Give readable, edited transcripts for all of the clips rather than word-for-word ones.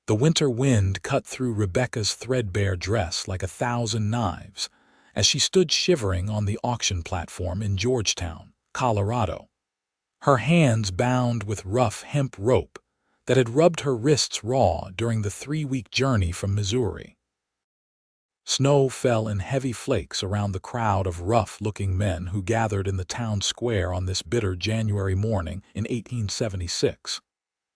The winter wind cut through Rebecca's threadbare dress like 1,000 knives as she stood shivering on the auction platform in Georgetown, Colorado. Her hands bound with rough hemp rope that had rubbed her wrists raw during the 3-week journey from Missouri. Snow fell in heavy flakes around the crowd of rough-looking men who gathered in the town square on this bitter January morning in 1876,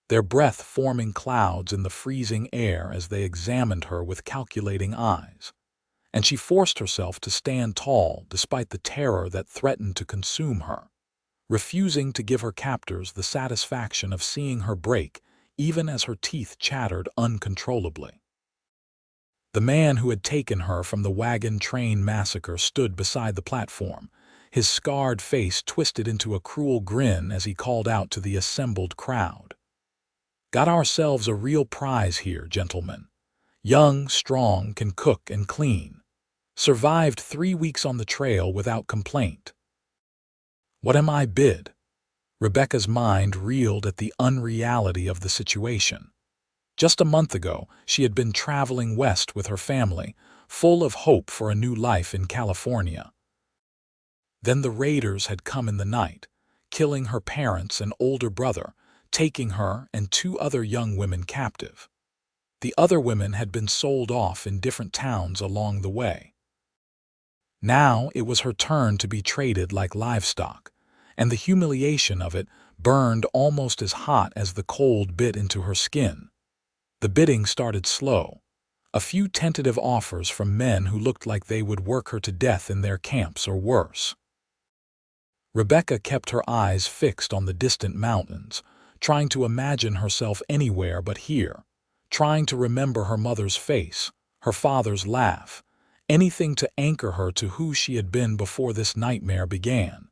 their breath forming clouds in the freezing air as they examined her with calculating eyes. And she forced herself to stand tall despite the terror that threatened to consume her, refusing to give her captors the satisfaction of seeing her break even as her teeth chattered uncontrollably. The man who had taken her from the wagon train massacre stood beside the platform, his scarred face twisted into a cruel grin as he called out to the assembled crowd. "Got ourselves a real prize here, gentlemen. Young, strong, can cook and clean. Survived 3 weeks on the trail without complaint." What am I bid? Rebecca's mind reeled at the unreality of the situation. Just a month ago, she had been traveling west with her family, full of hope for a new life in California. Then the raiders had come in the night, killing her parents and older brother, taking her and 2 other young women captive. The other women had been sold off in different towns along the way. Now it was her turn to be traded like livestock, and the humiliation of it burned almost as hot as the cold bit into her skin. The bidding started slow, a few tentative offers from men who looked like they would work her to death in their camps or worse. Rebecca kept her eyes fixed on the distant mountains, trying to imagine herself anywhere but here, trying to remember her mother's face, her father's laugh, anything to anchor her to who she had been before this nightmare began.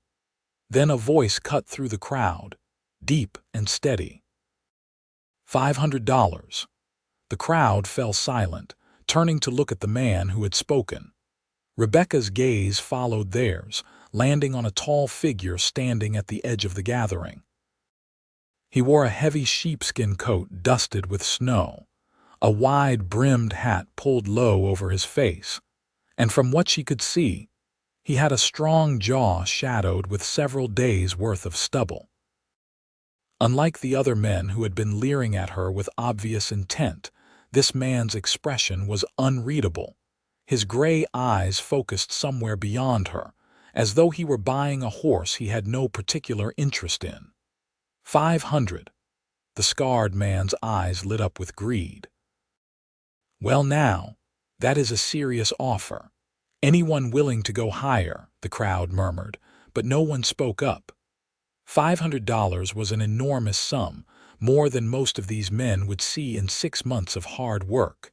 Then a voice cut through the crowd, deep and steady. $500. The crowd fell silent, turning to look at the man who had spoken. Rebecca's gaze followed theirs, landing on a tall figure standing at the edge of the gathering. He wore a heavy sheepskin coat dusted with snow, a wide-brimmed hat pulled low over his face, and from what she could see, he had a strong jaw shadowed with several days' worth of stubble. Unlike the other men who had been leering at her with obvious intent, this man's expression was unreadable. His gray eyes focused somewhere beyond her, as though he were buying a horse he had no particular interest in. 500. The scarred man's eyes lit up with greed. "Well now, that is a serious offer. Anyone willing to go higher," the crowd murmured, but no one spoke up. $500 was an enormous sum, more than most of these men would see in 6 months of hard work.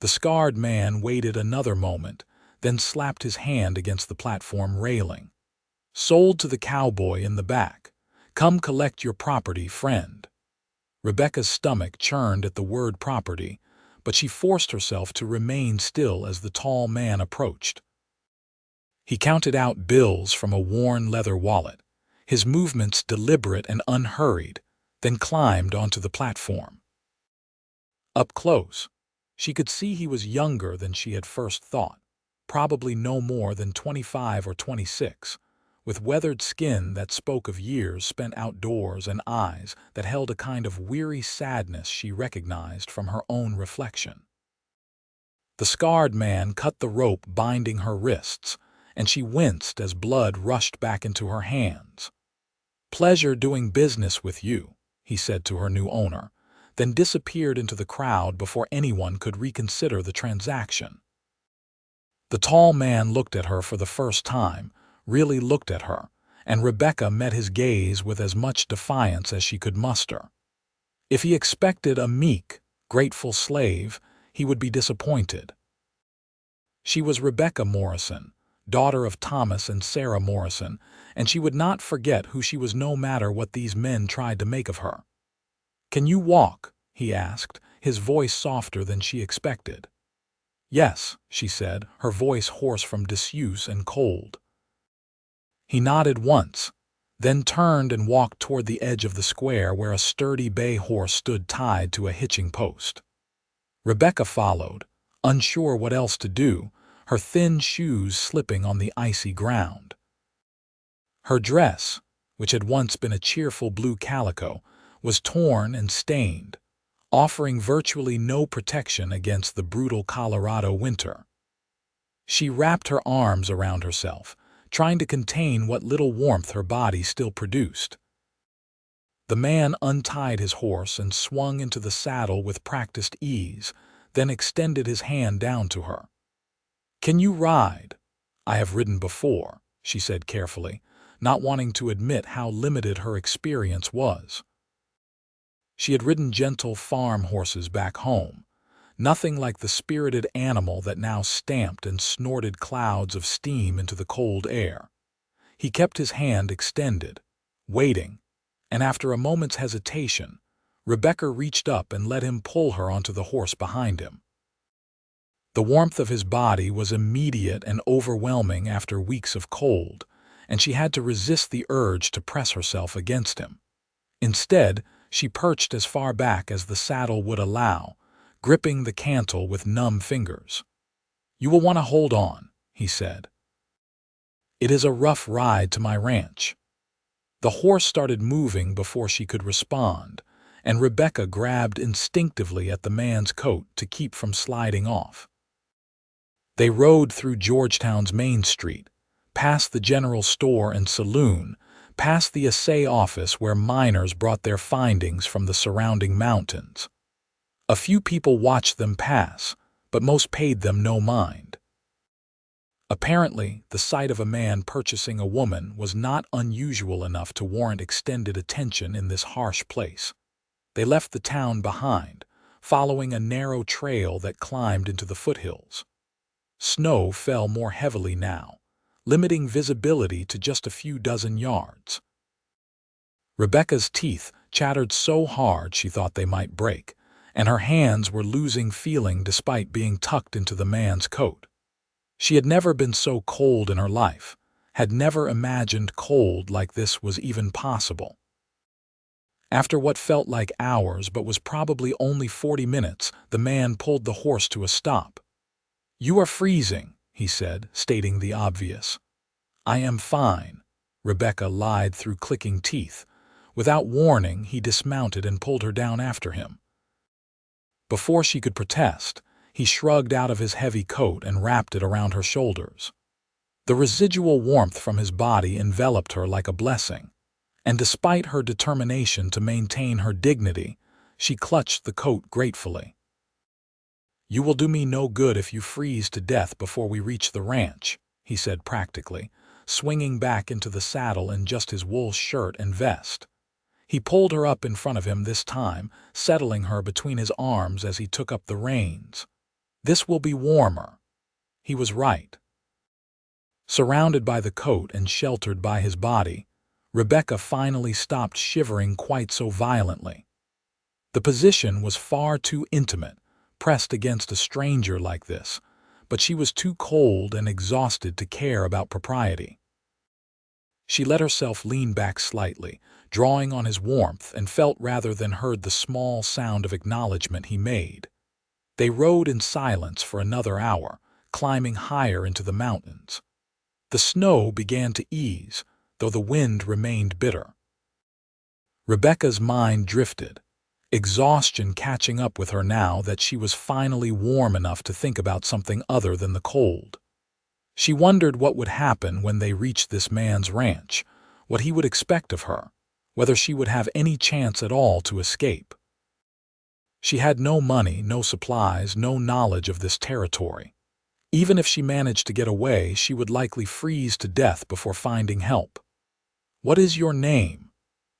The scarred man waited another moment, then slapped his hand against the platform railing. "Sold to the cowboy in the back. Come collect your property, friend." Rebecca's stomach churned at the word property, but she forced herself to remain still as the tall man approached. He counted out bills from a worn leather wallet, his movements deliberate and unhurried, then climbed onto the platform. Up close, she could see he was younger than she had first thought, probably no more than 25 or 26, with weathered skin that spoke of years spent outdoors and eyes that held a kind of weary sadness she recognized from her own reflection. The scarred man cut the rope binding her wrists, and she winced as blood rushed back into her hands. "Pleasure doing business with you," he said to her new owner, then disappeared into the crowd before anyone could reconsider the transaction. The tall man looked at her for the first time, really looked at her, and Rebecca met his gaze with as much defiance as she could muster. If he expected a meek, grateful slave, he would be disappointed. She was Rebecca Morrison, daughter of Thomas and Sarah Morrison, and she would not forget who she was no matter what these men tried to make of her. "Can you walk?" he asked, his voice softer than she expected. "Yes," she said, her voice hoarse from disuse and cold. He nodded once, then turned and walked toward the edge of the square where a sturdy bay horse stood tied to a hitching post. Rebecca followed, unsure what else to do, her thin shoes slipping on the icy ground. Her dress, which had once been a cheerful blue calico, was torn and stained, offering virtually no protection against the brutal Colorado winter. She wrapped her arms around herself, trying to contain what little warmth her body still produced. The man untied his horse and swung into the saddle with practiced ease, then extended his hand down to her. "Can you ride?" "I have ridden before," she said carefully, not wanting to admit how limited her experience was. She had ridden gentle farm horses back home, nothing like the spirited animal that now stamped and snorted clouds of steam into the cold air. He kept his hand extended, waiting, and after a moment's hesitation, Rebecca reached up and let him pull her onto the horse behind him. The warmth of his body was immediate and overwhelming after weeks of cold, and she had to resist the urge to press herself against him. Instead, she perched as far back as the saddle would allow, gripping the cantle with numb fingers. "You will want to hold on," he said. "It is a rough ride to my ranch." The horse started moving before she could respond, and Rebecca grabbed instinctively at the man's coat to keep from sliding off. They rode through Georgetown's Main Street, past the general store and saloon, past the assay office where miners brought their findings from the surrounding mountains. A few people watched them pass, but most paid them no mind. Apparently, the sight of a man purchasing a woman was not unusual enough to warrant extended attention in this harsh place. They left the town behind, following a narrow trail that climbed into the foothills. Snow fell more heavily now, limiting visibility to just a few dozen yards. Rebecca's teeth chattered so hard she thought they might break, and her hands were losing feeling despite being tucked into the man's coat. She had never been so cold in her life, had never imagined cold like this was even possible. After what felt like hours but was probably only 40 minutes, the man pulled the horse to a stop. "You are freezing," he said, stating the obvious. "I am fine," Rebecca lied through clicking teeth. Without warning, he dismounted and pulled her down after him. Before she could protest, he shrugged out of his heavy coat and wrapped it around her shoulders. The residual warmth from his body enveloped her like a blessing, and despite her determination to maintain her dignity, she clutched the coat gratefully. "You will do me no good if you freeze to death before we reach the ranch," he said practically, swinging back into the saddle in just his wool shirt and vest. He pulled her up in front of him this time, settling her between his arms as he took up the reins. "This will be warmer." He was right. Surrounded by the coat and sheltered by his body, Rebecca finally stopped shivering quite so violently. The position was far too intimate, pressed against a stranger like this, but she was too cold and exhausted to care about propriety. She let herself lean back slightly, drawing on his warmth, and felt rather than heard the small sound of acknowledgement he made. They rode in silence for another hour, climbing higher into the mountains. The snow began to ease, though the wind remained bitter. Rebecca's mind drifted, exhaustion catching up with her now that she was finally warm enough to think about something other than the cold. She wondered what would happen when they reached this man's ranch, what he would expect of her, whether she would have any chance at all to escape. She had no money, no supplies, no knowledge of this territory. Even if she managed to get away, she would likely freeze to death before finding help. "What is your name?"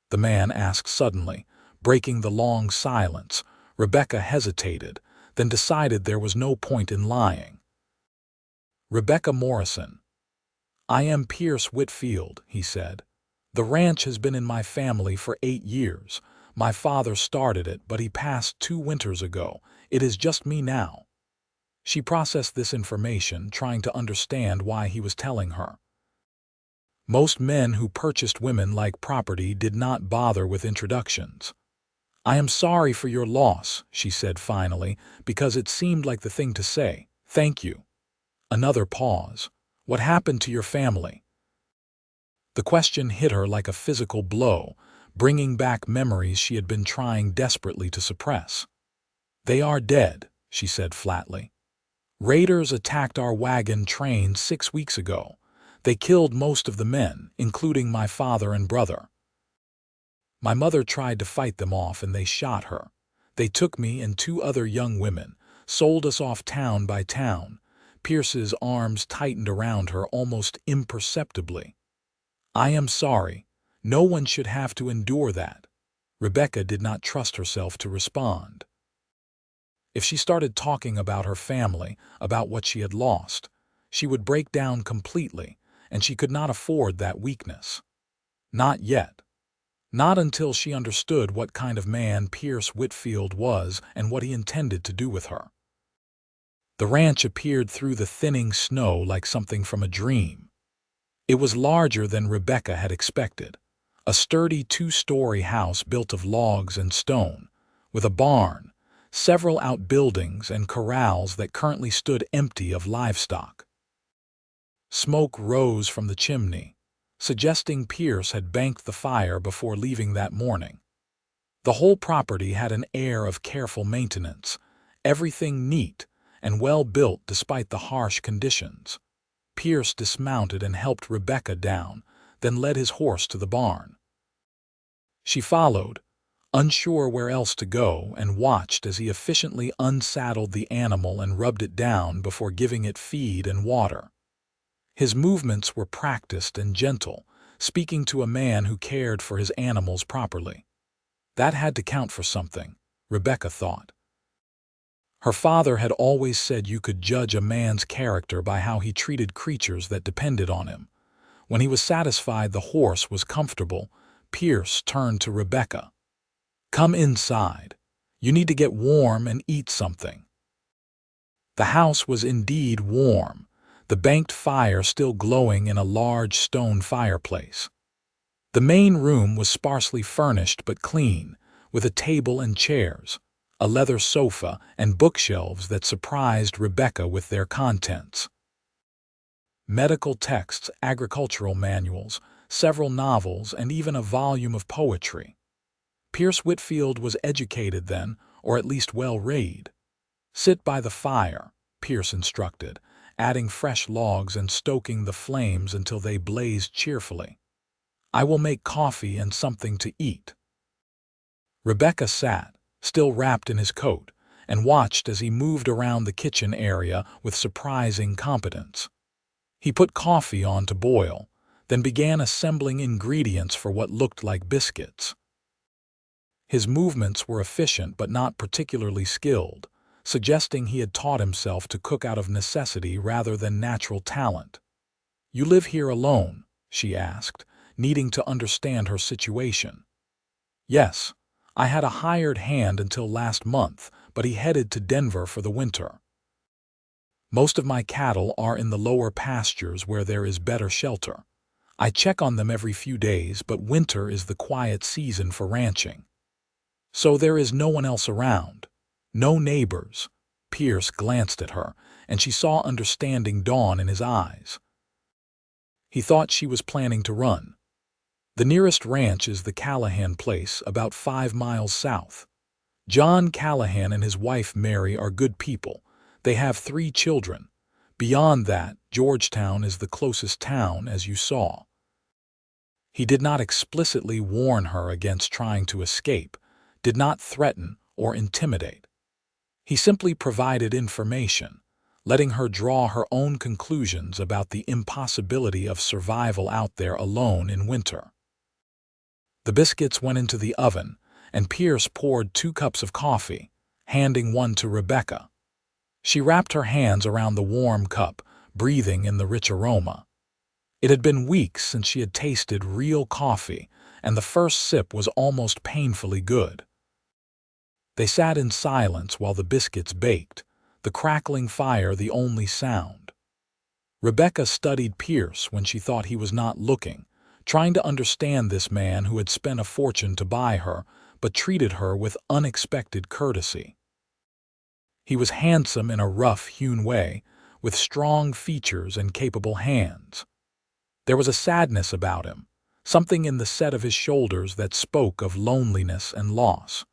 the man asked suddenly, breaking the long silence. Rebecca hesitated, then decided there was no point in lying. "Rebecca Morrison." "I am Pierce Whitfield," he said. "The ranch has been in my family for 8 years. My father started it, but he passed 2 winters ago. It is just me now." She processed this information, trying to understand why he was telling her. Most men who purchased women like property did not bother with introductions. "I am sorry for your loss," she said finally, because it seemed like the thing to say. "Thank you." Another pause. "What happened to your family?" The question hit her like a physical blow, bringing back memories she had been trying desperately to suppress. "They are dead," she said flatly. "Raiders attacked our wagon train 6 weeks ago. They killed most of the men, including my father and brother. My mother tried to fight them off and they shot her. They took me and 2 other young women, sold us off town by town." Pierce's arms tightened around her almost imperceptibly. "I am sorry. No one should have to endure that." Rebecca did not trust herself to respond. If she started talking about her family, about what she had lost, she would break down completely, and she could not afford that weakness. Not yet. Not until she understood what kind of man Pierce Whitfield was and what he intended to do with her. The ranch appeared through the thinning snow like something from a dream. It was larger than Rebecca had expected. A sturdy 2-story house built of logs and stone, with a barn, several outbuildings and corrals that currently stood empty of livestock. Smoke rose from the chimney, suggesting Pierce had banked the fire before leaving that morning. The whole property had an air of careful maintenance, everything neat and well built despite the harsh conditions. Pierce dismounted and helped Rebecca down, then led his horse to the barn. She followed, unsure where else to go, and watched as he efficiently unsaddled the animal and rubbed it down before giving it feed and water. His movements were practiced and gentle, speaking to a man who cared for his animals properly. That had to count for something, Rebecca thought. Her father had always said you could judge a man's character by how he treated creatures that depended on him. When he was satisfied the horse was comfortable, Pierce turned to Rebecca. "Come inside. You need to get warm and eat something." The house was indeed warm, the banked fire still glowing in a large stone fireplace. The main room was sparsely furnished but clean, with a table and chairs, a leather sofa, and bookshelves that surprised Rebecca with their contents. Medical texts, agricultural manuals, several novels, and even a volume of poetry. Pierce Whitfield was educated then, or at least well-read. "Sit by the fire," Pierce instructed, adding fresh logs and stoking the flames until they blazed cheerfully. "I will make coffee and something to eat." Rebecca sat, still wrapped in his coat, and watched as he moved around the kitchen area with surprising competence. He put coffee on to boil, then began assembling ingredients for what looked like biscuits. His movements were efficient but not particularly skilled, suggesting he had taught himself to cook out of necessity rather than natural talent. "You live here alone?" she asked, needing to understand her situation. "Yes. I had a hired hand until last month, but he headed to Denver for the winter. Most of my cattle are in the lower pastures where there is better shelter. I check on them every few days, but winter is the quiet season for ranching." "So there is no one else around? No neighbors?" Pierce glanced at her, and she saw understanding dawn in his eyes. He thought she was planning to run. "The nearest ranch is the Callahan place, about 5 miles south. John Callahan and his wife Mary are good people. They have 3 children. Beyond that, Georgetown is the closest town, as you saw." He did not explicitly warn her against trying to escape, did not threaten or intimidate. He simply provided information, letting her draw her own conclusions about the impossibility of survival out there alone in winter. The biscuits went into the oven, and Pierce poured 2 cups of coffee, handing one to Rebecca. She wrapped her hands around the warm cup, breathing in the rich aroma. It had been weeks since she had tasted real coffee, and the first sip was almost painfully good. They sat in silence while the biscuits baked, the crackling fire the only sound. Rebecca studied Pierce when she thought he was not looking, trying to understand this man who had spent a fortune to buy her, but treated her with unexpected courtesy. He was handsome in a rough-hewn way, with strong features and capable hands. There was a sadness about him, something in the set of his shoulders that spoke of loneliness and loss.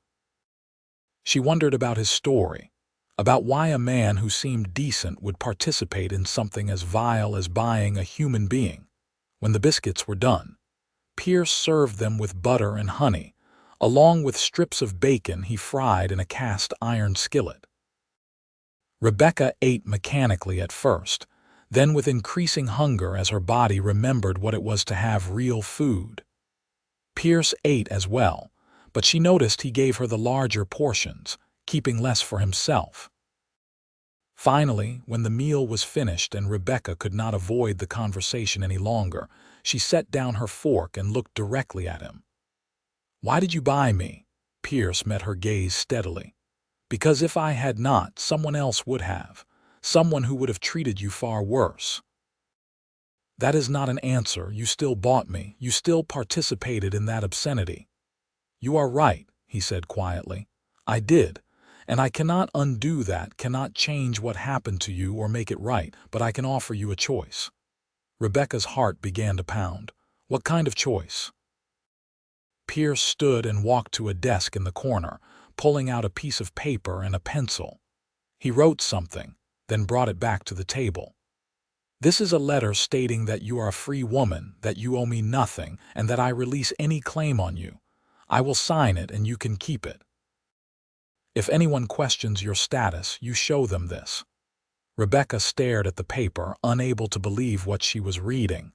She wondered about his story, about why a man who seemed decent would participate in something as vile as buying a human being. When the biscuits were done, Pierce served them with butter and honey, along with strips of bacon he fried in a cast-iron skillet. Rebecca ate mechanically at first, then with increasing hunger as her body remembered what it was to have real food. Pierce ate as well, but she noticed he gave her the larger portions, keeping less for himself. Finally, when the meal was finished and Rebecca could not avoid the conversation any longer, she set down her fork and looked directly at him. "Why did you buy me?" Pierce met her gaze steadily. "Because if I had not, someone else would have. Someone who would have treated you far worse." "That is not an answer. You still bought me. You still participated in that obscenity." "You are right," he said quietly. "I did. And I cannot undo that, cannot change what happened to you or make it right, but I can offer you a choice." Rebecca's heart began to pound. "What kind of choice?" Pierce stood and walked to a desk in the corner, pulling out a piece of paper and a pencil. He wrote something, then brought it back to the table. "This is a letter stating that you are a free woman, that you owe me nothing, and that I release any claim on you. I will sign it and you can keep it. If anyone questions your status, you show them this." Rebecca stared at the paper, unable to believe what she was reading.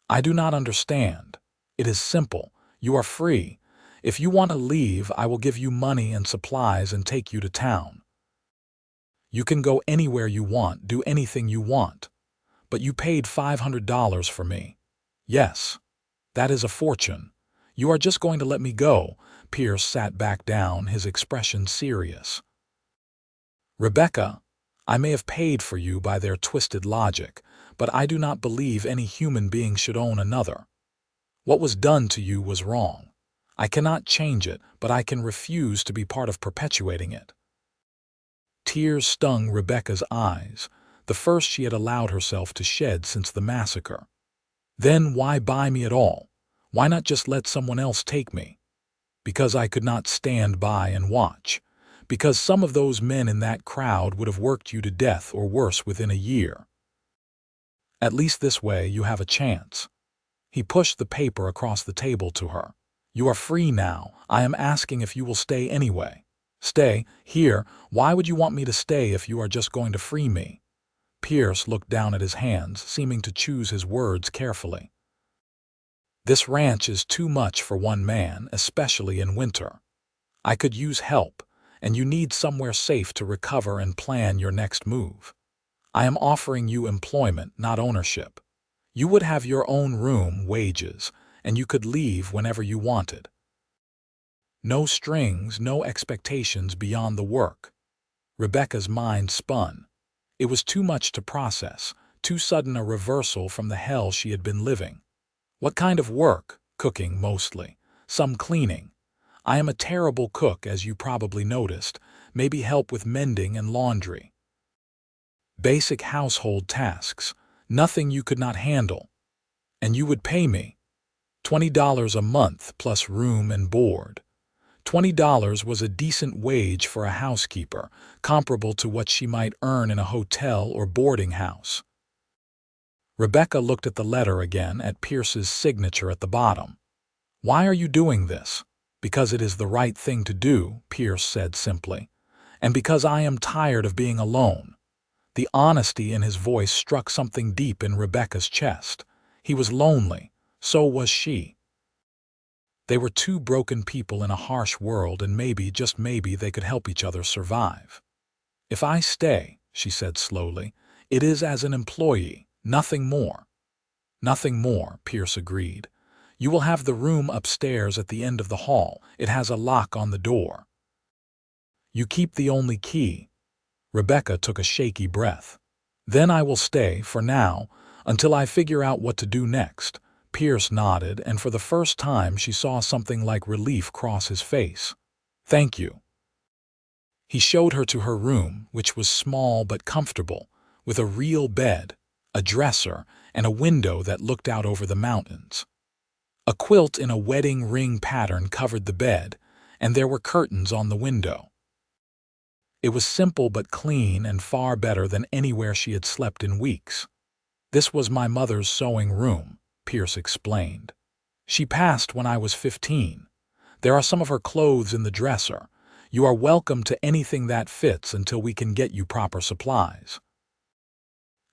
"I do not understand. It is simple. You are free. If you want to leave, I will give you money and supplies and take you to town. You can go anywhere you want, do anything you want. But you paid $500 for me. Yes, that is a fortune. You are just going to let me go?" Pierce sat back down, his expression serious. "Rebecca, I may have paid for you by their twisted logic, but I do not believe any human being should own another. What was done to you was wrong. I cannot change it, but I can refuse to be part of perpetuating it." Tears stung Rebecca's eyes, the first she had allowed herself to shed since the massacre. "Then why buy me at all? Why not just let someone else take me?" "Because I could not stand by and watch. Because some of those men in that crowd would have worked you to death or worse within a year. At least this way you have a chance." He pushed the paper across the table to her. "You are free now. I am asking if you will stay anyway." "Stay? Here? Why would you want me to stay if you are just going to free me?" Pierce looked down at his hands, seeming to choose his words carefully. "This ranch is too much for one man, especially in winter. I could use help, and you need somewhere safe to recover and plan your next move. I am offering you employment, not ownership. You would have your own room, wages, and you could leave whenever you wanted. No strings, no expectations beyond the work." Rebecca's mind spun. It was too much to process, too sudden a reversal from the hell she had been living. "What kind of work?" "Cooking, mostly. Some cleaning. I am a terrible cook, as you probably noticed. Maybe help with mending and laundry. Basic household tasks. Nothing you could not handle. And you would pay me $20 a month plus room and board." $20 was a decent wage for a housekeeper, comparable to what she might earn in a hotel or boarding house. Rebecca looked at the letter again, at Pierce's signature at the bottom. "Why are you doing this?" "Because it is the right thing to do," Pierce said simply. "And because I am tired of being alone." The honesty in his voice struck something deep in Rebecca's chest. He was lonely. So was she. They were two broken people in a harsh world, and maybe, just maybe, they could help each other survive. "If I stay," she said slowly, "it is as an employee, nothing more." "Nothing more," Pierce agreed. "You will have the room upstairs at the end of the hall. It has a lock on the door. You keep the only key." Rebecca took a shaky breath. Then I will stay, for now, until I figure out what to do next. Pierce nodded, and for the first time she saw something like relief cross his face. Thank you. He showed her to her room, which was small but comfortable, with a real bed, a dresser, and a window that looked out over the mountains. A quilt in a wedding ring pattern covered the bed, and there were curtains on the window. It was simple but clean and far better than anywhere she had slept in weeks. This was my mother's sewing room, Pierce explained. She passed when I was 15. There are some of her clothes in the dresser. You are welcome to anything that fits until we can get you proper supplies.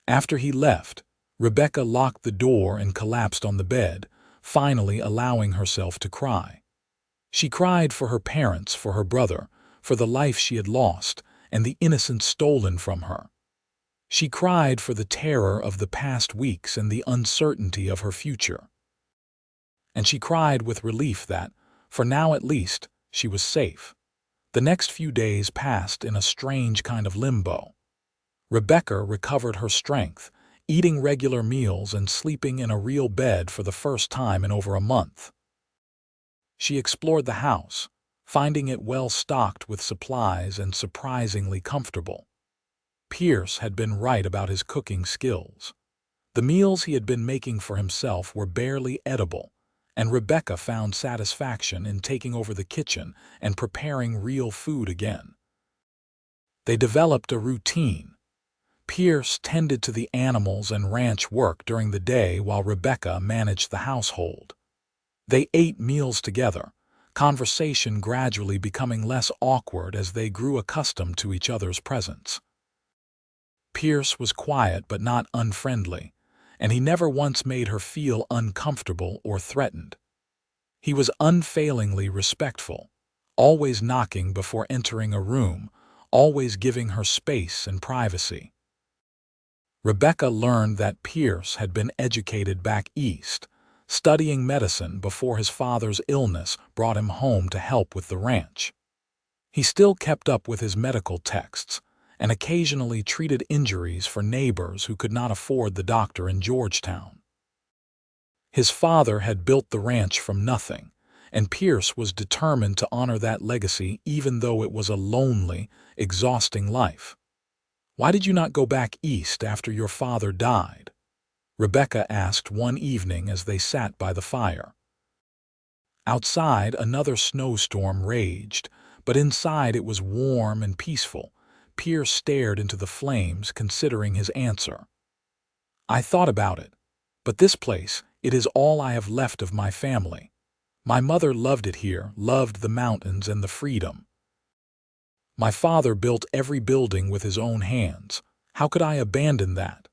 After he left, Rebecca locked the door and collapsed on the bed, finally allowing herself to cry. She cried for her parents, for her brother, for the life she had lost, and the innocence stolen from her. She cried for the terror of the past weeks and the uncertainty of her future. And she cried with relief that, for now at least, she was safe. The next few days passed in a strange kind of limbo. Rebecca recovered her strength, eating regular meals and sleeping in a real bed for the first time in over a month. She explored the house, finding it well stocked with supplies and surprisingly comfortable. Pierce had been right about his cooking skills. The meals he had been making for himself were barely edible, and Rebecca found satisfaction in taking over the kitchen and preparing real food again. They developed a routine. Pierce tended to the animals and ranch work during the day while Rebecca managed the household. They ate meals together, conversation gradually becoming less awkward as they grew accustomed to each other's presence. Pierce was quiet but not unfriendly, and he never once made her feel uncomfortable or threatened. He was unfailingly respectful, always knocking before entering a room, always giving her space and privacy. Rebecca learned that Pierce had been educated back east, studying medicine before his father's illness brought him home to help with the ranch. He still kept up with his medical texts, and occasionally treated injuries for neighbors who could not afford the doctor in Georgetown. His father had built the ranch from nothing, and Pierce was determined to honor that legacy even though it was a lonely, exhausting life. "Why did you not go back east after your father died?" Rebecca asked one evening as they sat by the fire. Outside, another snowstorm raged, but inside it was warm and peaceful. Pierce stared into the flames, considering his answer. "I thought about it, but this place, it is all I have left of my family. My mother loved it here, loved the mountains and the freedom. My father built every building with his own hands. How could I abandon that?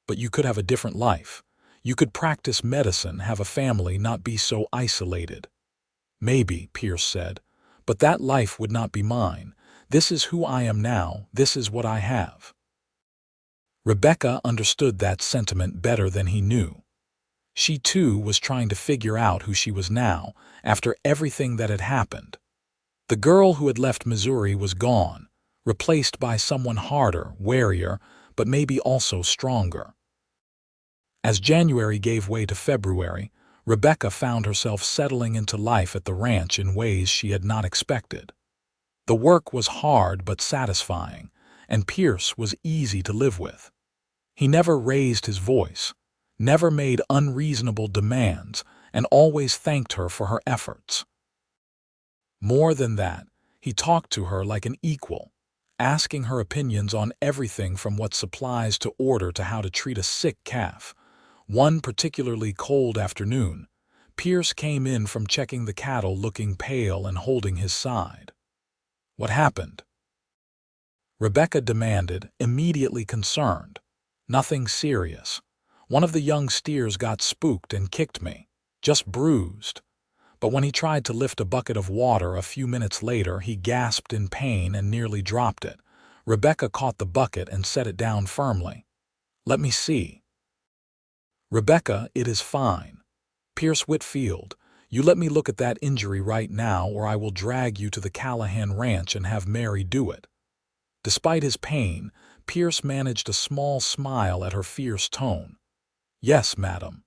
But you could have a different life. You could practice medicine, have a family, not be so isolated." "Maybe," Pierce said, "but that life would not be mine. This is who I am now. This is what I have." Rebecca understood that sentiment better than he knew. She too was trying to figure out who she was now, after everything that had happened. The girl who had left Missouri was gone, replaced by someone harder, warier, but maybe also stronger. As January gave way to February, Rebecca found herself settling into life at the ranch in ways she had not expected. The work was hard but satisfying, and Pierce was easy to live with. He never raised his voice, never made unreasonable demands, and always thanked her for her efforts. More than that, he talked to her like an equal, asking her opinions on everything from what supplies to order to how to treat a sick calf. One particularly cold afternoon, Pierce came in from checking the cattle looking pale and holding his side. "What happened?" Rebecca demanded, immediately concerned. "Nothing serious. One of the young steers got spooked and kicked me. Just bruised." But when he tried to lift a bucket of water a few minutes later, he gasped in pain and nearly dropped it. Rebecca caught the bucket and set it down firmly. "Let me see." "Rebecca, it is fine. Pierce Whitfield, you let me look at that injury right now, or I will drag you to the Callahan Ranch and have Mary do it." Despite his pain, Pierce managed a small smile at her fierce tone. "Yes, madam."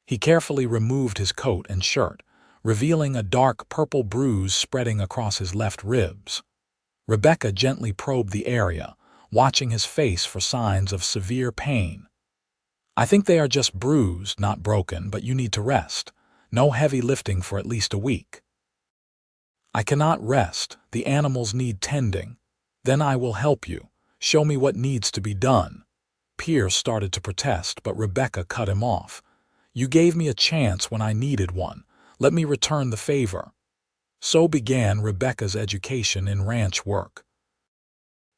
He carefully removed his coat and shirt, revealing a dark purple bruise spreading across his left ribs. Rebecca gently probed the area, watching his face for signs of severe pain. "I think they are just bruised, not broken, but you need to rest. No heavy lifting for at least a week." "I cannot rest. The animals need tending." "Then I will help you. Show me what needs to be done." Pierce started to protest, but Rebecca cut him off. "You gave me a chance when I needed one. Let me return the favor." So began Rebecca's education in ranch work.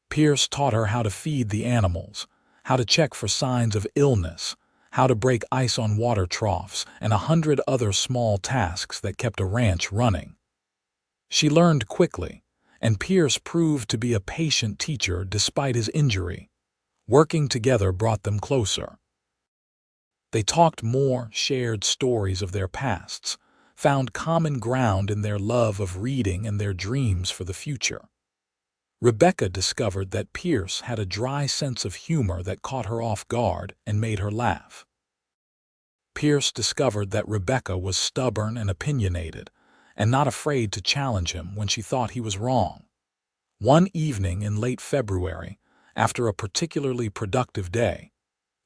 Pierce taught her how to feed the animals, how to check for signs of illness, how to break ice on water troughs, and 100 other small tasks that kept a ranch running. She learned quickly, and Pierce proved to be a patient teacher despite his injury. Working together brought them closer. They talked more, shared stories of their pasts, found common ground in their love of reading and their dreams for the future. Rebecca discovered that Pierce had a dry sense of humor that caught her off guard and made her laugh. Pierce discovered that Rebecca was stubborn and opinionated, and not afraid to challenge him when she thought he was wrong. One evening in late February, after a particularly productive day,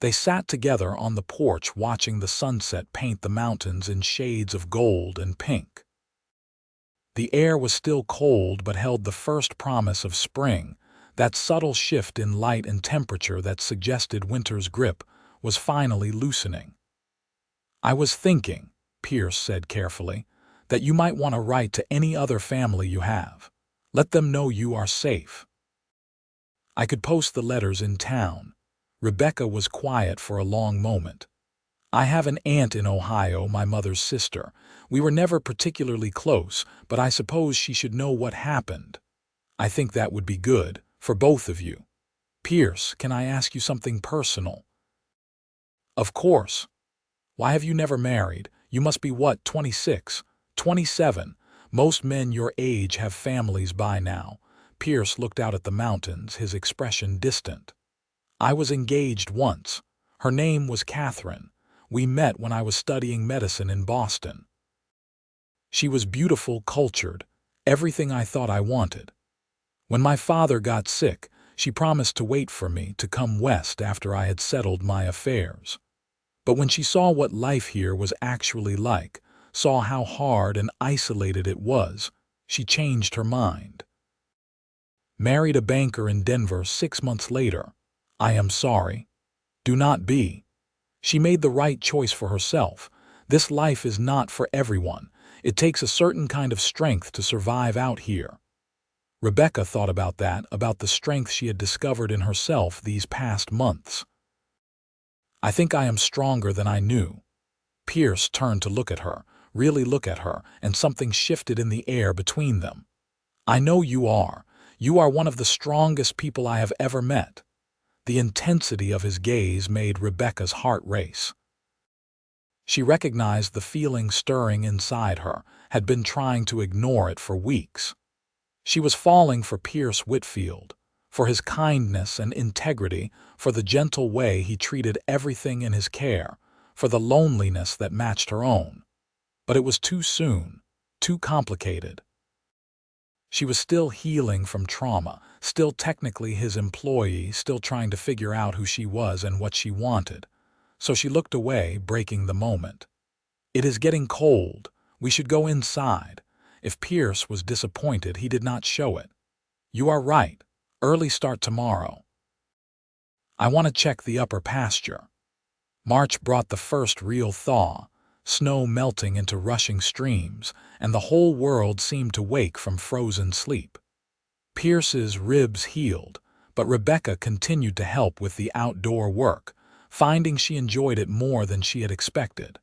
they sat together on the porch watching the sunset paint the mountains in shades of gold and pink. The air was still cold but held the first promise of spring. That subtle shift in light and temperature that suggested winter's grip was finally loosening. "I was thinking," Pierce said carefully, "that you might want to write to any other family you have. Let them know you are safe." "I could post the letters in town." Rebecca was quiet for a long moment. "I have an aunt in Ohio, my mother's sister. We were never particularly close, but I suppose she should know what happened. I think that would be good, for both of you." "Pierce, can I ask you something personal?" "Of course." "Why have you never married? You must be what, 26? 27? Most men your age have families by now." Pierce looked out at the mountains, his expression distant. "I was engaged once. Her name was Catherine. We met when I was studying medicine in Boston. She was beautiful, cultured, everything I thought I wanted. When my father got sick, she promised to wait for me to come west after I had settled my affairs. But when she saw what life here was actually like, saw how hard and isolated it was, she changed her mind. Married a banker in Denver 6 months later. I am sorry. Do not be. She made the right choice for herself. This life is not for everyone. It takes a certain kind of strength to survive out here." Rebecca thought about that, about the strength she had discovered in herself these past months. "I think I am stronger than I knew." Pierce turned to look at her, really look at her, and something shifted in the air between them. "I know you are. You are one of the strongest people I have ever met." The intensity of his gaze made Rebecca's heart race. She recognized the feeling stirring inside her, had been trying to ignore it for weeks. She was falling for Pierce Whitfield, for his kindness and integrity, for the gentle way he treated everything in his care, for the loneliness that matched her own. But it was too soon, too complicated. She was still healing from trauma, still technically his employee, still trying to figure out who she was and what she wanted. So she looked away, breaking the moment. "It is getting cold. We should go inside." If Pierce was disappointed, he did not show it. "You are right. Early start tomorrow. I want to check the upper pasture." March brought the first real thaw, snow melting into rushing streams, and the whole world seemed to wake from frozen sleep. Pierce's ribs healed, but Rebecca continued to help with the outdoor work, finding she enjoyed it more than she had expected.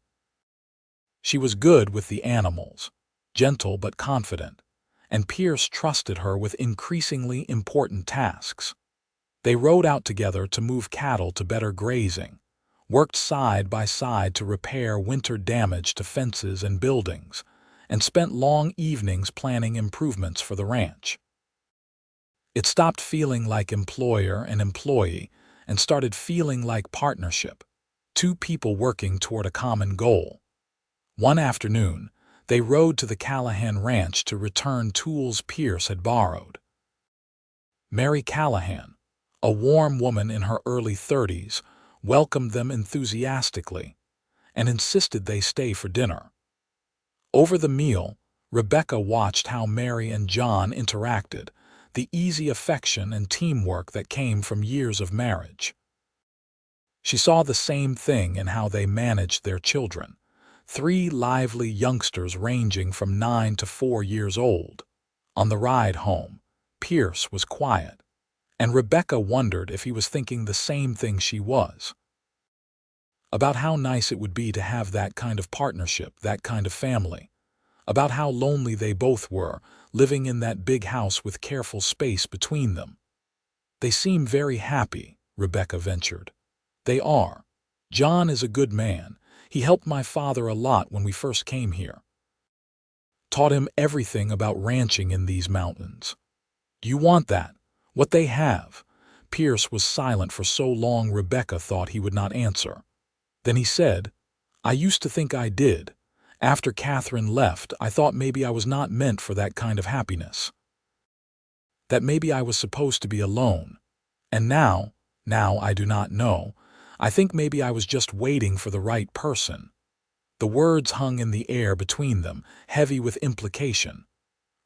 She was good with the animals, gentle but confident, and Pierce trusted her with increasingly important tasks. They rode out together to move cattle to better grazing, worked side by side to repair winter damage to fences and buildings, and spent long evenings planning improvements for the ranch. It stopped feeling like employer and employee and started feeling like partnership, two people working toward a common goal. One afternoon, they rode to the Callahan ranch to return tools Pierce had borrowed. Mary Callahan, a warm woman in her early 30s, welcomed them enthusiastically and insisted they stay for dinner. Over the meal, Rebecca watched how Mary and John interacted, the easy affection and teamwork that came from years of marriage. She saw the same thing in how they managed their children, three lively youngsters ranging from 9 to 4 years old. On the ride home, Pierce was quiet, and Rebecca wondered if he was thinking the same thing she was, about how nice it would be to have that kind of partnership, that kind of family, about how lonely they both were, living in that big house with careful space between them. "They seem very happy," Rebecca ventured. "They are. John is a good man. He helped my father a lot when we first came here. Taught him everything about ranching in these mountains." "Do you want that? What they have?" Pierce was silent for so long Rebecca thought he would not answer. Then he said, "I used to think I did. After Catherine left, I thought maybe I was not meant for that kind of happiness. That maybe I was supposed to be alone. And now I do not know. I think maybe I was just waiting for the right person." The words hung in the air between them, heavy with implication.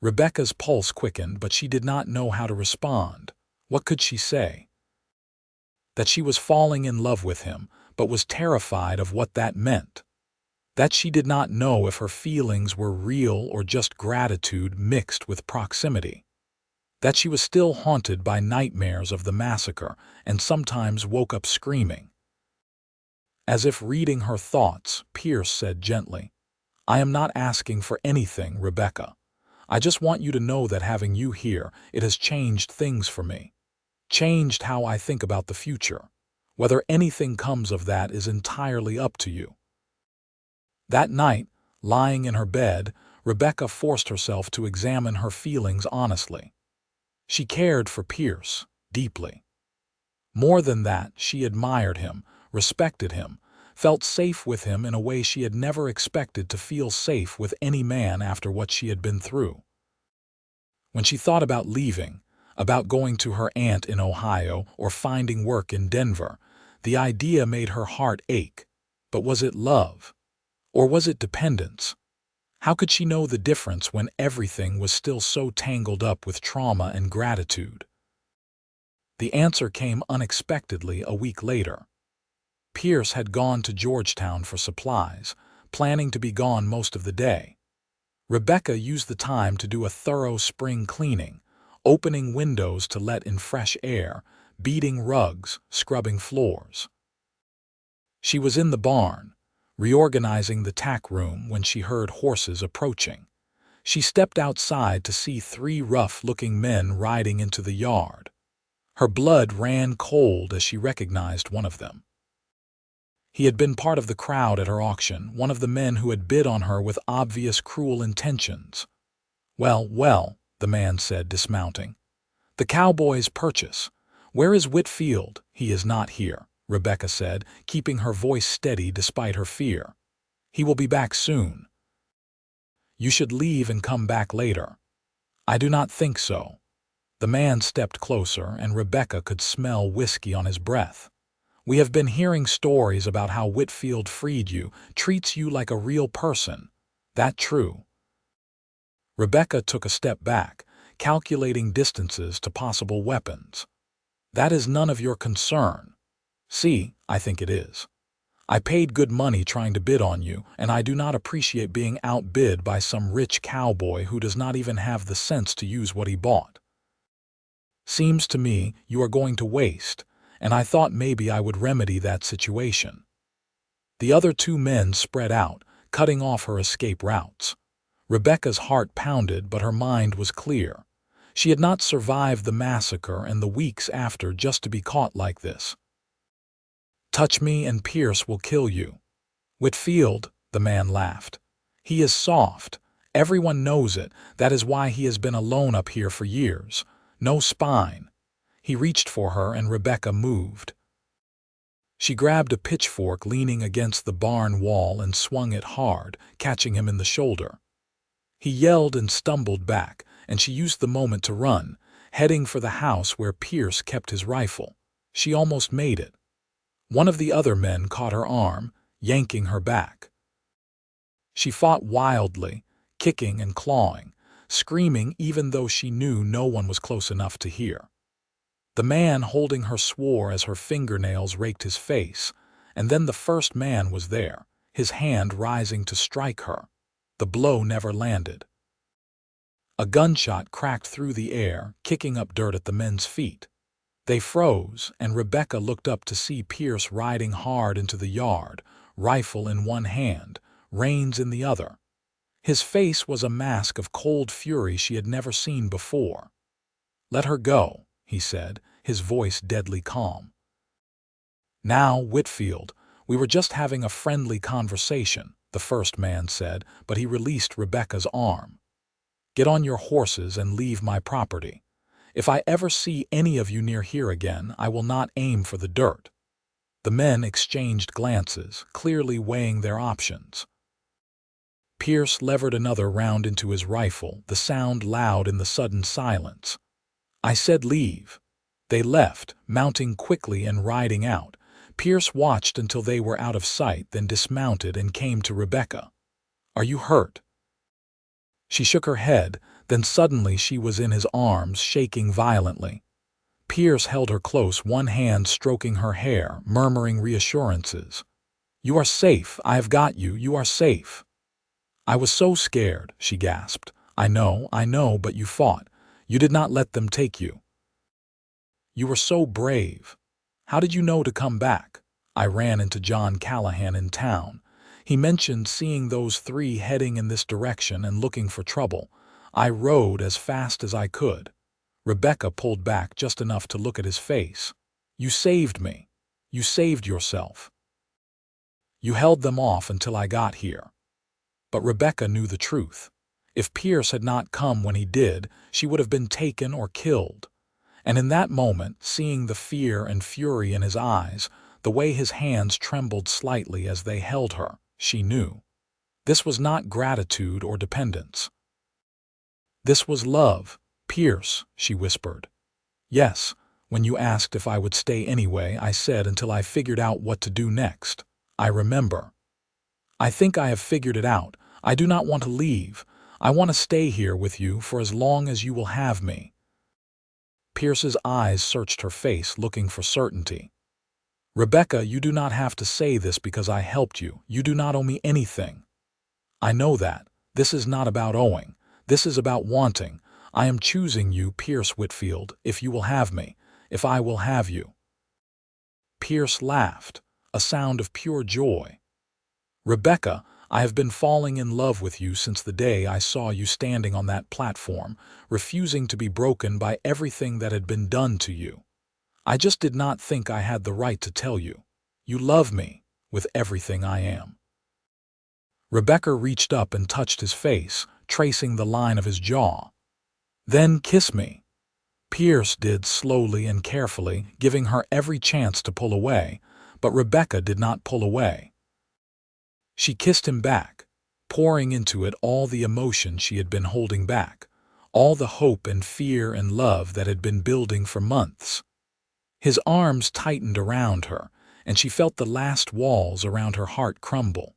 Rebecca's pulse quickened, but she did not know how to respond. What could she say? That she was falling in love with him, but was terrified of what that meant. That she did not know if her feelings were real or just gratitude mixed with proximity. That she was still haunted by nightmares of the massacre and sometimes woke up screaming. As if reading her thoughts, Pierce said gently, "I am not asking for anything, Rebecca. I just want you to know that having you here, it has changed things for me. Changed how I think about the future. Whether anything comes of that is entirely up to you." That night, lying in her bed, Rebecca forced herself to examine her feelings honestly. She cared for Pierce deeply. More than that, she admired him, respected him, felt safe with him in a way she had never expected to feel safe with any man after what she had been through. When she thought about leaving, about going to her aunt in Ohio or finding work in Denver, the idea made her heart ache. But was it love? Or was it dependence? How could she know the difference when everything was still so tangled up with trauma and gratitude? The answer came unexpectedly a week later. Pierce had gone to Georgetown for supplies, planning to be gone most of the day. Rebecca used the time to do a thorough spring cleaning, opening windows to let in fresh air, beating rugs, scrubbing floors. She was in the barn, reorganizing the tack room when she heard horses approaching. She stepped outside to see 3 rough-looking men riding into the yard. Her blood ran cold as she recognized one of them. He had been part of the crowd at her auction, one of the men who had bid on her with obvious cruel intentions. Well, the man said, dismounting. "The Cowboy's purchase. Where is Whitfield?" "He is not here," Rebecca said, keeping her voice steady despite her fear. "He will be back soon." "You should leave and come back later." "I do not think so." The man stepped closer, and Rebecca could smell whiskey on his breath. "We have been hearing stories about how Whitfield freed you, treats you like a real person. That true?" Rebecca took a step back, calculating distances to possible weapons. "That is none of your concern." "See, I think it is. I paid good money trying to bid on you, and I do not appreciate being outbid by some rich cowboy who does not even have the sense to use what he bought. Seems to me you are going to waste, and I thought maybe I would remedy that situation." The other 2 men spread out, cutting off her escape routes. Rebecca's heart pounded, but her mind was clear. She had not survived the massacre and the weeks after just to be caught like this. "Touch me and Pierce will kill you." "Whitfield," the man laughed. "He is soft. Everyone knows it. That is why he has been alone up here for years. no spine. He reached for her and Rebecca moved. She grabbed a pitchfork leaning against the barn wall and swung it hard, catching him in the shoulder. He yelled and stumbled back, and she used the moment to run, heading for the house where Pierce kept his rifle. She almost made it. One of the other men caught her arm, yanking her back. She fought wildly, kicking and clawing, screaming even though she knew no one was close enough to hear. The man holding her swore as her fingernails raked his face, and then the first man was there, his hand rising to strike her. The blow never landed. A gunshot cracked through the air, kicking up dirt at the men's feet. They froze, and Rebecca looked up to see Pierce riding hard into the yard, rifle in one hand, reins in the other. His face was a mask of cold fury she had never seen before. "Let her go," he said, his voice deadly calm. "Now, Whitfield, we were just having a friendly conversation," the first man said, but he released Rebecca's arm. "Get on your horses and leave my property. If I ever see any of you near here again, I will not aim for the dirt." The men exchanged glances, clearly weighing their options. Pierce levered another round into his rifle, the sound loud in the sudden silence. "I said leave." They left, mounting quickly and riding out. Pierce watched until they were out of sight, then dismounted and came to Rebecca. "Are you hurt?" She shook her head, then suddenly she was in his arms, shaking violently. Pierce held her close, one hand stroking her hair, murmuring reassurances. "You are safe, I have got you, you are safe." "I was so scared," she gasped. I know, but you fought. You did not let them take you. You were so brave. How did you know to come back?" "I ran into John Callahan in town. He mentioned seeing those three heading in this direction and looking for trouble. I rode as fast as I could." Rebecca pulled back just enough to look at his face. "You saved me. You saved yourself. You held them off until I got here." But Rebecca knew the truth. If Pierce had not come when he did, she would have been taken or killed. And in that moment, seeing the fear and fury in his eyes, the way his hands trembled slightly as they held her, she knew. This was not gratitude or dependence. This was love. "Pierce," she whispered. "Yes, when you asked if I would stay anyway, I said until I figured out what to do next. I remember. I think I have figured it out. I do not want to leave. I want to stay here with you for as long as you will have me." Pierce's eyes searched her face, looking for certainty. "Rebecca, you do not have to say this because I helped you. You do not owe me anything. I know that. This is not about owing. This is about wanting. I am choosing you, Pierce Whitfield, if you will have me, if I will have you." Pierce laughed, a sound of pure joy. "Rebecca, I have been falling in love with you since the day I saw you standing on that platform, refusing to be broken by everything that had been done to you. I just did not think I had the right to tell you. You love me, with everything I am." Rebecca reached up and touched his face, tracing the line of his jaw. "Then kiss me." Pierce did slowly and carefully, giving her every chance to pull away, but Rebecca did not pull away. She kissed him back, pouring into it all the emotion she had been holding back, all the hope and fear and love that had been building for months. His arms tightened around her, and she felt the last walls around her heart crumble.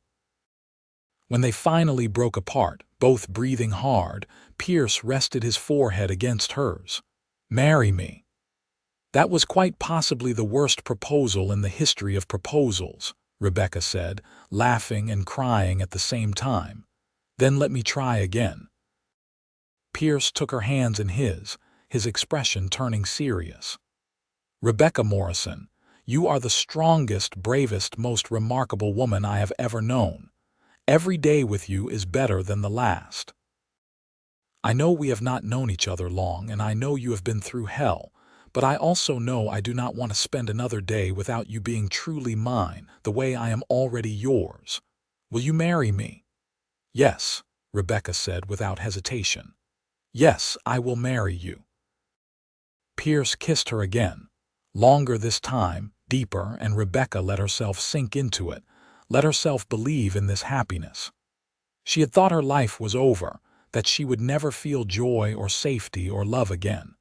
When they finally broke apart, both breathing hard, Pierce rested his forehead against hers. "Marry me." "That was quite possibly the worst proposal in the history of proposals," Rebecca said, laughing and crying at the same time. "Then let me try again." Pierce took her hands in his expression turning serious. "Rebecca Morrison, you are the strongest, bravest, most remarkable woman I have ever known. Every day with you is better than the last. I know we have not known each other long, and I know you have been through hell, but I also know I do not want to spend another day without you being truly mine, the way I am already yours. Will you marry me?" "Yes," Rebecca said without hesitation. "Yes, I will marry you." Pierce kissed her again, longer this time, deeper, and Rebecca let herself sink into it, let herself believe in this happiness. She had thought her life was over, that she would never feel joy or safety or love again.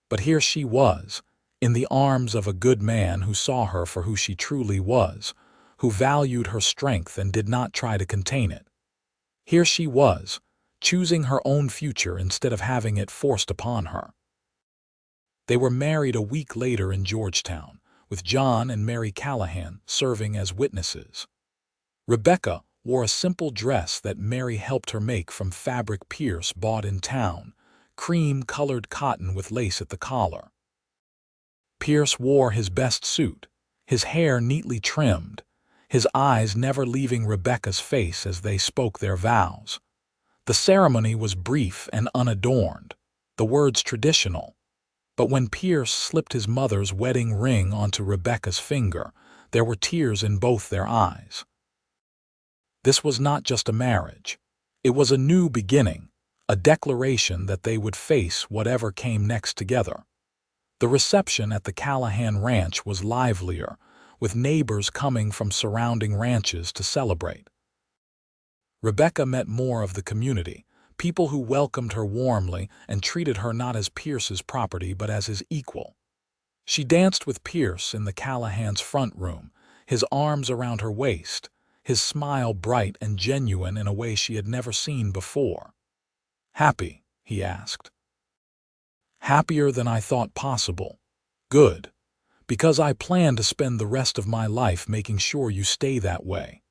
But here she was, in the arms of a good man who saw her for who she truly was, who valued her strength and did not try to contain it. Here she was, choosing her own future instead of having it forced upon her. They were married a week later in Georgetown, with John and Mary Callahan serving as witnesses. Rebecca wore a simple dress that Mary helped her make from fabric Pierce bought in town, cream-colored cotton with lace at the collar. Pierce wore his best suit, his hair neatly trimmed, his eyes never leaving Rebecca's face as they spoke their vows. The ceremony was brief and unadorned, the words traditional. But when Pierce slipped his mother's wedding ring onto Rebecca's finger, there were tears in both their eyes. This was not just a marriage. It was a new beginning, a declaration that they would face whatever came next together. The reception at the Callahan Ranch was livelier, with neighbors coming from surrounding ranches to celebrate. Rebecca met more of the community, people who welcomed her warmly and treated her not as Pierce's property but as his equal. She danced with Pierce in the Callahan's front room, his arms around her waist, his smile bright and genuine in a way she had never seen before. "Happy?" he asked. "Happier than I thought possible. Good. Because I plan to spend the rest of my life making sure you stay that way."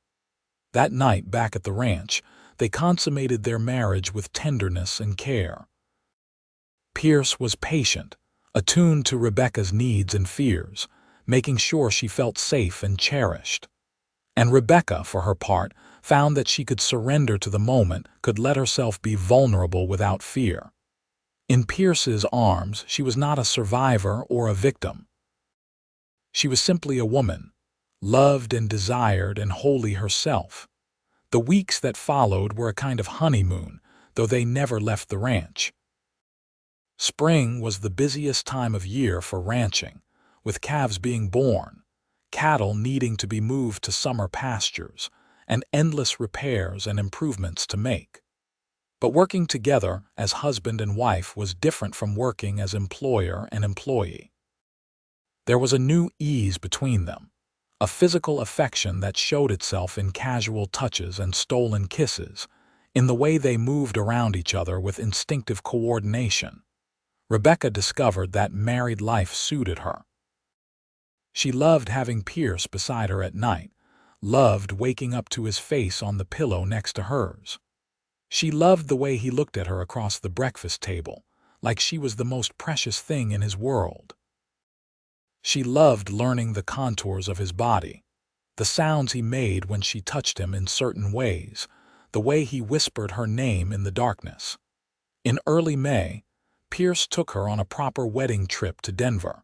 That night back at the ranch, they consummated their marriage with tenderness and care. Pierce was patient, attuned to Rebecca's needs and fears, making sure she felt safe and cherished. And Rebecca, for her part, found that she could surrender to the moment, could let herself be vulnerable without fear. In Pierce's arms, she was not a survivor or a victim. She was simply a woman, loved and desired and wholly herself. The weeks that followed were a kind of honeymoon, though they never left the ranch. Spring was the busiest time of year for ranching, with calves being born, cattle needing to be moved to summer pastures, and endless repairs and improvements to make. But working together as husband and wife was different from working as employer and employee. There was a new ease between them, a physical affection that showed itself in casual touches and stolen kisses, in the way they moved around each other with instinctive coordination. Rebecca discovered that married life suited her. She loved having Pierce beside her at night, loved waking up to his face on the pillow next to hers. She loved the way he looked at her across the breakfast table, like she was the most precious thing in his world. She loved learning the contours of his body, the sounds he made when she touched him in certain ways, the way he whispered her name in the darkness. In early May, Pierce took her on a proper wedding trip to Denver.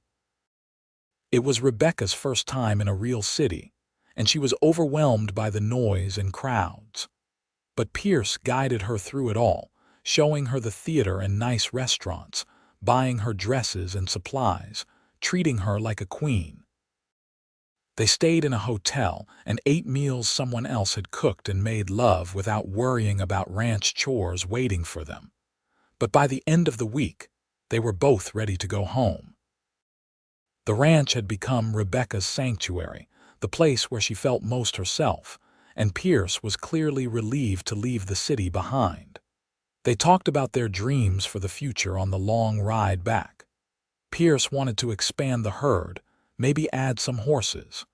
It was Rebecca's first time in a real city, and she was overwhelmed by the noise and crowds. But Pierce guided her through it all, showing her the theater and nice restaurants, buying her dresses and supplies, treating her like a queen. They stayed in a hotel and ate meals someone else had cooked and made love without worrying about ranch chores waiting for them. But by the end of the week, they were both ready to go home. The ranch had become Rebecca's sanctuary, the place where she felt most herself, and Pierce was clearly relieved to leave the city behind. They talked about their dreams for the future on the long ride back. Pierce wanted to expand the herd, maybe add some horses.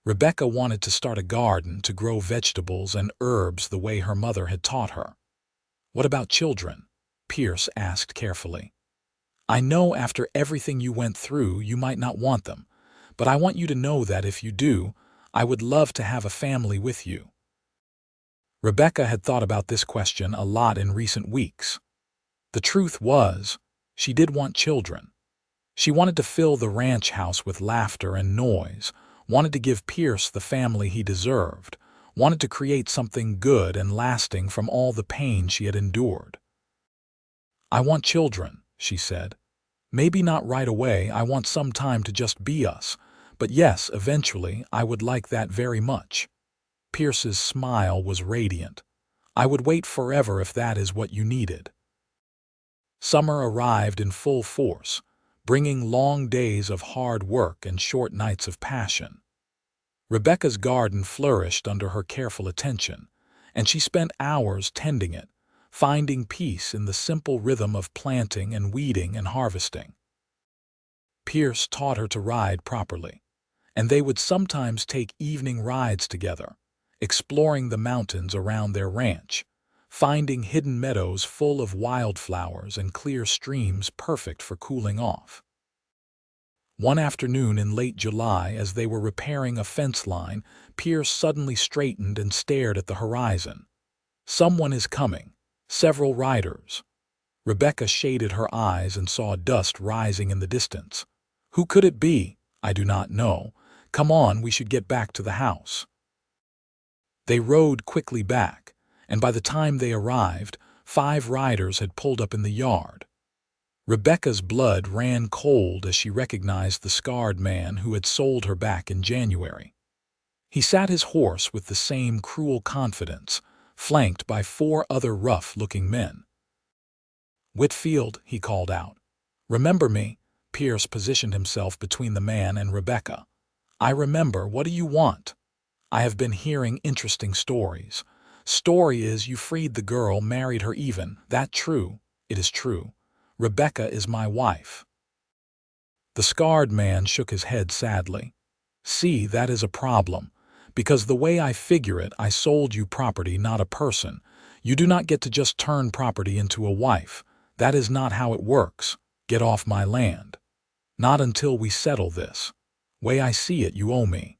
Rebecca wanted to start a garden to grow vegetables and herbs the way her mother had taught her. "What about children?" Pierce asked carefully. "I know after everything you went through you might not want them, but I want you to know that if you do, I would love to have a family with you." Rebecca had thought about this question a lot in recent weeks. The truth was, she did want children. She wanted to fill the ranch house with laughter and noise, wanted to give Pierce the family he deserved, wanted to create something good and lasting from all the pain she had endured. "I want children," she said. Maybe not right away, I want some time to just be us. But yes, eventually, I would like that very much. Pierce's smile was radiant. I would wait forever if that is what you needed. Summer arrived in full force, bringing long days of hard work and short nights of passion. Rebecca's garden flourished under her careful attention, and she spent hours tending it, finding peace in the simple rhythm of planting and weeding and harvesting. Pierce taught her to ride properly, and they would sometimes take evening rides together, exploring the mountains around their ranch, finding hidden meadows full of wildflowers and clear streams perfect for cooling off. One afternoon in late July, as they were repairing a fence line, Pierce suddenly straightened and stared at the horizon. Someone is coming. Several riders. Rebecca shaded her eyes and saw dust rising in the distance. Who could it be? I do not know. Come on, we should get back to the house. They rode quickly back, and by the time they arrived, 5 riders had pulled up in the yard. Rebecca's blood ran cold as she recognized the scarred man who had sold her back in January. He sat his horse with the same cruel confidence, flanked by 4 other rough-looking men. "Whitfield," he called out. "Remember me?" Pierce positioned himself between the man and Rebecca. "I remember. What do you want?" "I have been hearing interesting stories. Story is you freed the girl, married her even. That true?" "It is true. Rebecca is my wife." The scarred man shook his head sadly. "See, that is a problem. Because the way I figure it, I sold you property, not a person. You do not get to just turn property into a wife. That is not how it works. Get off my land. Not until we settle this. Way I see it, you owe me.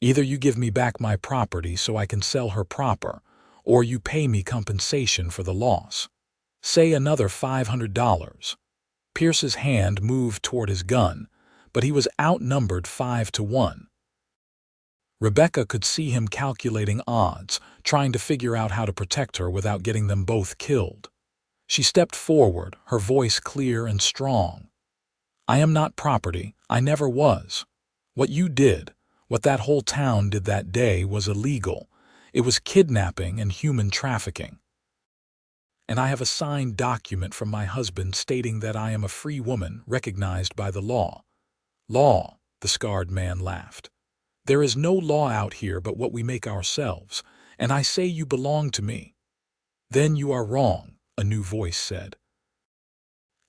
Either you give me back my property so I can sell her proper, or you pay me compensation for the loss. Say another $500. Pierce's hand moved toward his gun, but he was outnumbered 5-1. Rebecca could see him calculating odds, trying to figure out how to protect her without getting them both killed. She stepped forward, her voice clear and strong. "I am not property. I never was. What you did, what that whole town did that day, was illegal. It was kidnapping and human trafficking. And I have a signed document from my husband stating that I am a free woman recognized by the law." "Law?" the scarred man laughed. "There is no law out here but what we make ourselves, and I say you belong to me." "Then you are wrong," a new voice said.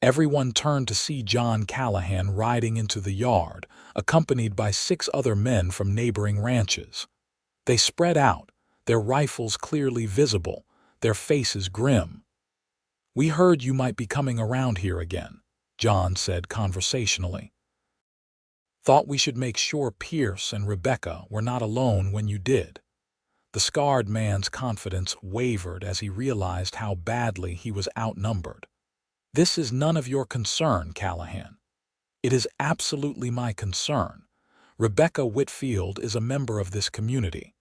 Everyone turned to see John Callahan riding into the yard, accompanied by 6 other men from neighboring ranches. They spread out, their rifles clearly visible, their faces grim. "We heard you might be coming around here again," John said conversationally. "Thought we should make sure Pierce and Rebecca were not alone when you did." The scarred man's confidence wavered as he realized how badly he was outnumbered. "This is none of your concern, Callahan." "It is absolutely my concern. Rebecca Whitfield is a member of this community.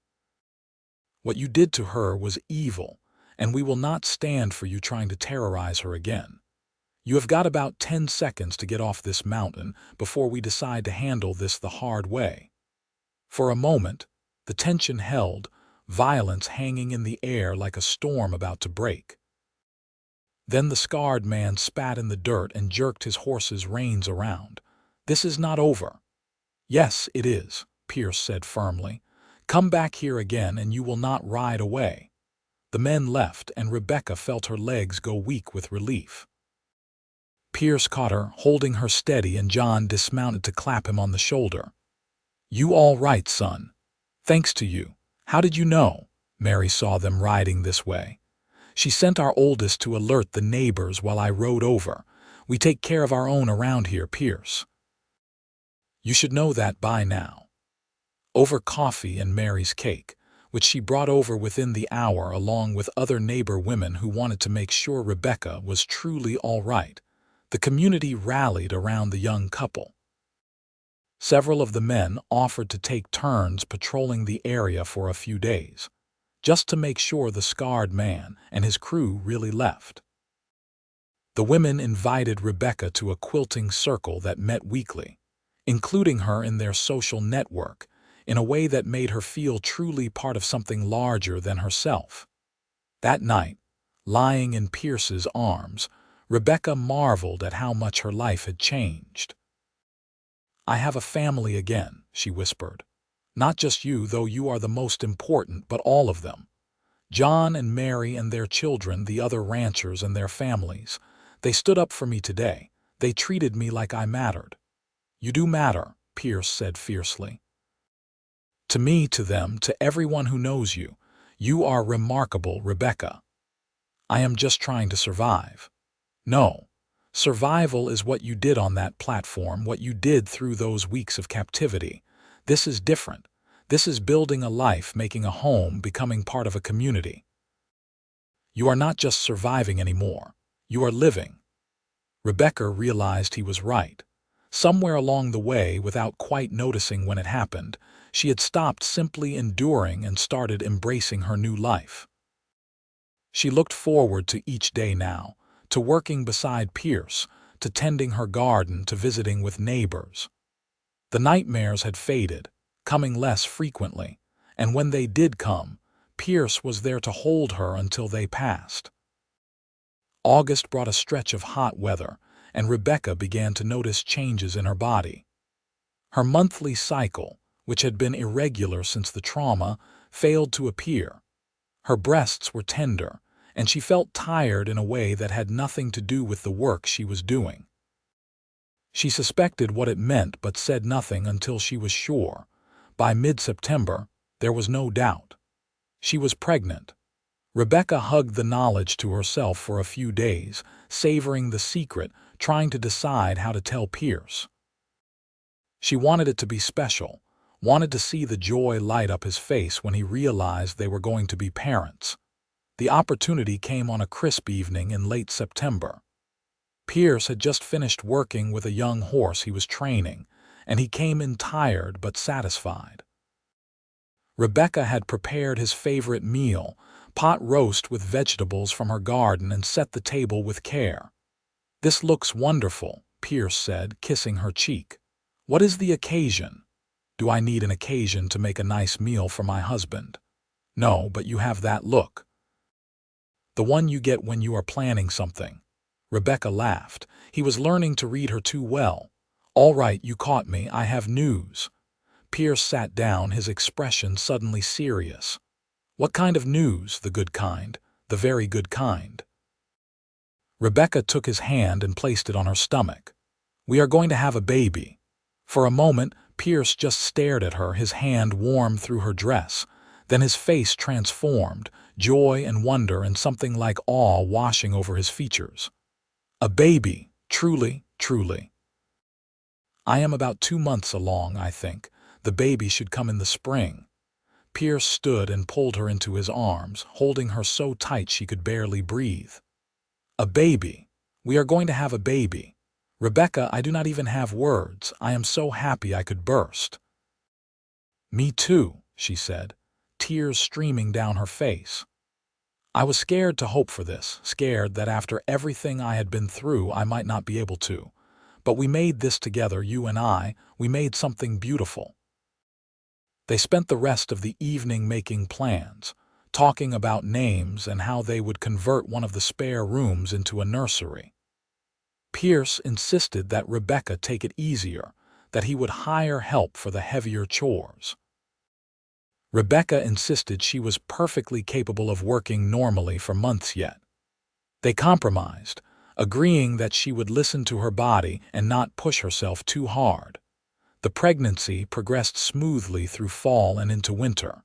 What you did to her was evil, and we will not stand for you trying to terrorize her again. You have got about 10 seconds to get off this mountain before we decide to handle this the hard way." For a moment, the tension held, violence hanging in the air like a storm about to break. Then the scarred man spat in the dirt and jerked his horse's reins around. "This is not over." "Yes, it is," Pierce said firmly. "Come back here again and you will not ride away." The men left, and Rebecca felt her legs go weak with relief. Pierce caught her, holding her steady, and John dismounted to clap him on the shoulder. "You all right, son?" "Thanks to you. How did you know?" "Mary saw them riding this way. She sent our oldest to alert the neighbors while I rode over. We take care of our own around here, Pierce. You should know that by now." Over coffee and Mary's cake, which she brought over within the hour along with other neighbor women who wanted to make sure Rebecca was truly all right, the community rallied around the young couple. Several of the men offered to take turns patrolling the area for a few days, just to make sure the scarred man and his crew really left. The women invited Rebecca to a quilting circle that met weekly, including her in their social network in a way that made her feel truly part of something larger than herself. That night, lying in Pierce's arms, Rebecca marveled at how much her life had changed. "I have a family again," she whispered. "Not just you, though you are the most important, but all of them. John and Mary and their children, the other ranchers and their families. They stood up for me today. They treated me like I mattered." "You do matter," Pierce said fiercely. "To me, to them, to everyone who knows you. You are remarkable, Rebecca." "I am just trying to survive." "No. Survival is what you did on that platform, what you did through those weeks of captivity. This is different. This is building a life, making a home, becoming part of a community. You are not just surviving anymore. You are living." Rebecca realized he was right. Somewhere along the way, without quite noticing when it happened, she had stopped simply enduring and started embracing her new life. She looked forward to each day now, to working beside Pierce, to tending her garden, to visiting with neighbors. The nightmares had faded, coming less frequently, and when they did come, Pierce was there to hold her until they passed. August brought a stretch of hot weather, and Rebecca began to notice changes in her body. Her monthly cycle, which had been irregular since the trauma, failed to appear. Her breasts were tender, and she felt tired in a way that had nothing to do with the work she was doing. She suspected what it meant but said nothing until she was sure. By mid-September, there was no doubt. She was pregnant. Rebecca hugged the knowledge to herself for a few days, savoring the secret, trying to decide how to tell Pierce. She wanted it to be special, wanted to see the joy light up his face when he realized they were going to be parents. The opportunity came on a crisp evening in late September. Pierce had just finished working with a young horse he was training, and he came in tired but satisfied. Rebecca had prepared his favorite meal, pot roast with vegetables from her garden, and set the table with care. "This looks wonderful," Pierce said, kissing her cheek. "What is the occasion?" "Do I need an occasion to make a nice meal for my husband?" "No, but you have that look." "The one you get when you are planning something." Rebecca laughed. He was learning to read her too well. "All right, you caught me. I have news." Pierce sat down, his expression suddenly serious. "What kind of news? The good kind? The very good kind?" Rebecca took his hand and placed it on her stomach. "We are going to have a baby." For a moment, Pierce just stared at her, his hand warm through her dress. Then his face transformed, joy and wonder and something like awe washing over his features. "A baby, truly, truly." "I am about 2 months along, I think. The baby should come in the spring." Pierce stood and pulled her into his arms, holding her so tight she could barely breathe. "A baby. We are going to have a baby. Rebecca, I do not even have words. I am so happy I could burst." "Me too," she said, tears streaming down her face. "I was scared to hope for this, scared that after everything I had been through I might not be able to. But we made this together, you and I. We made something beautiful." They spent the rest of the evening making plans, talking about names and how they would convert one of the spare rooms into a nursery. Pierce insisted that Rebecca take it easier, that he would hire help for the heavier chores. Rebecca insisted she was perfectly capable of working normally for months yet. They compromised, agreeing that she would listen to her body and not push herself too hard. The pregnancy progressed smoothly through fall and into winter.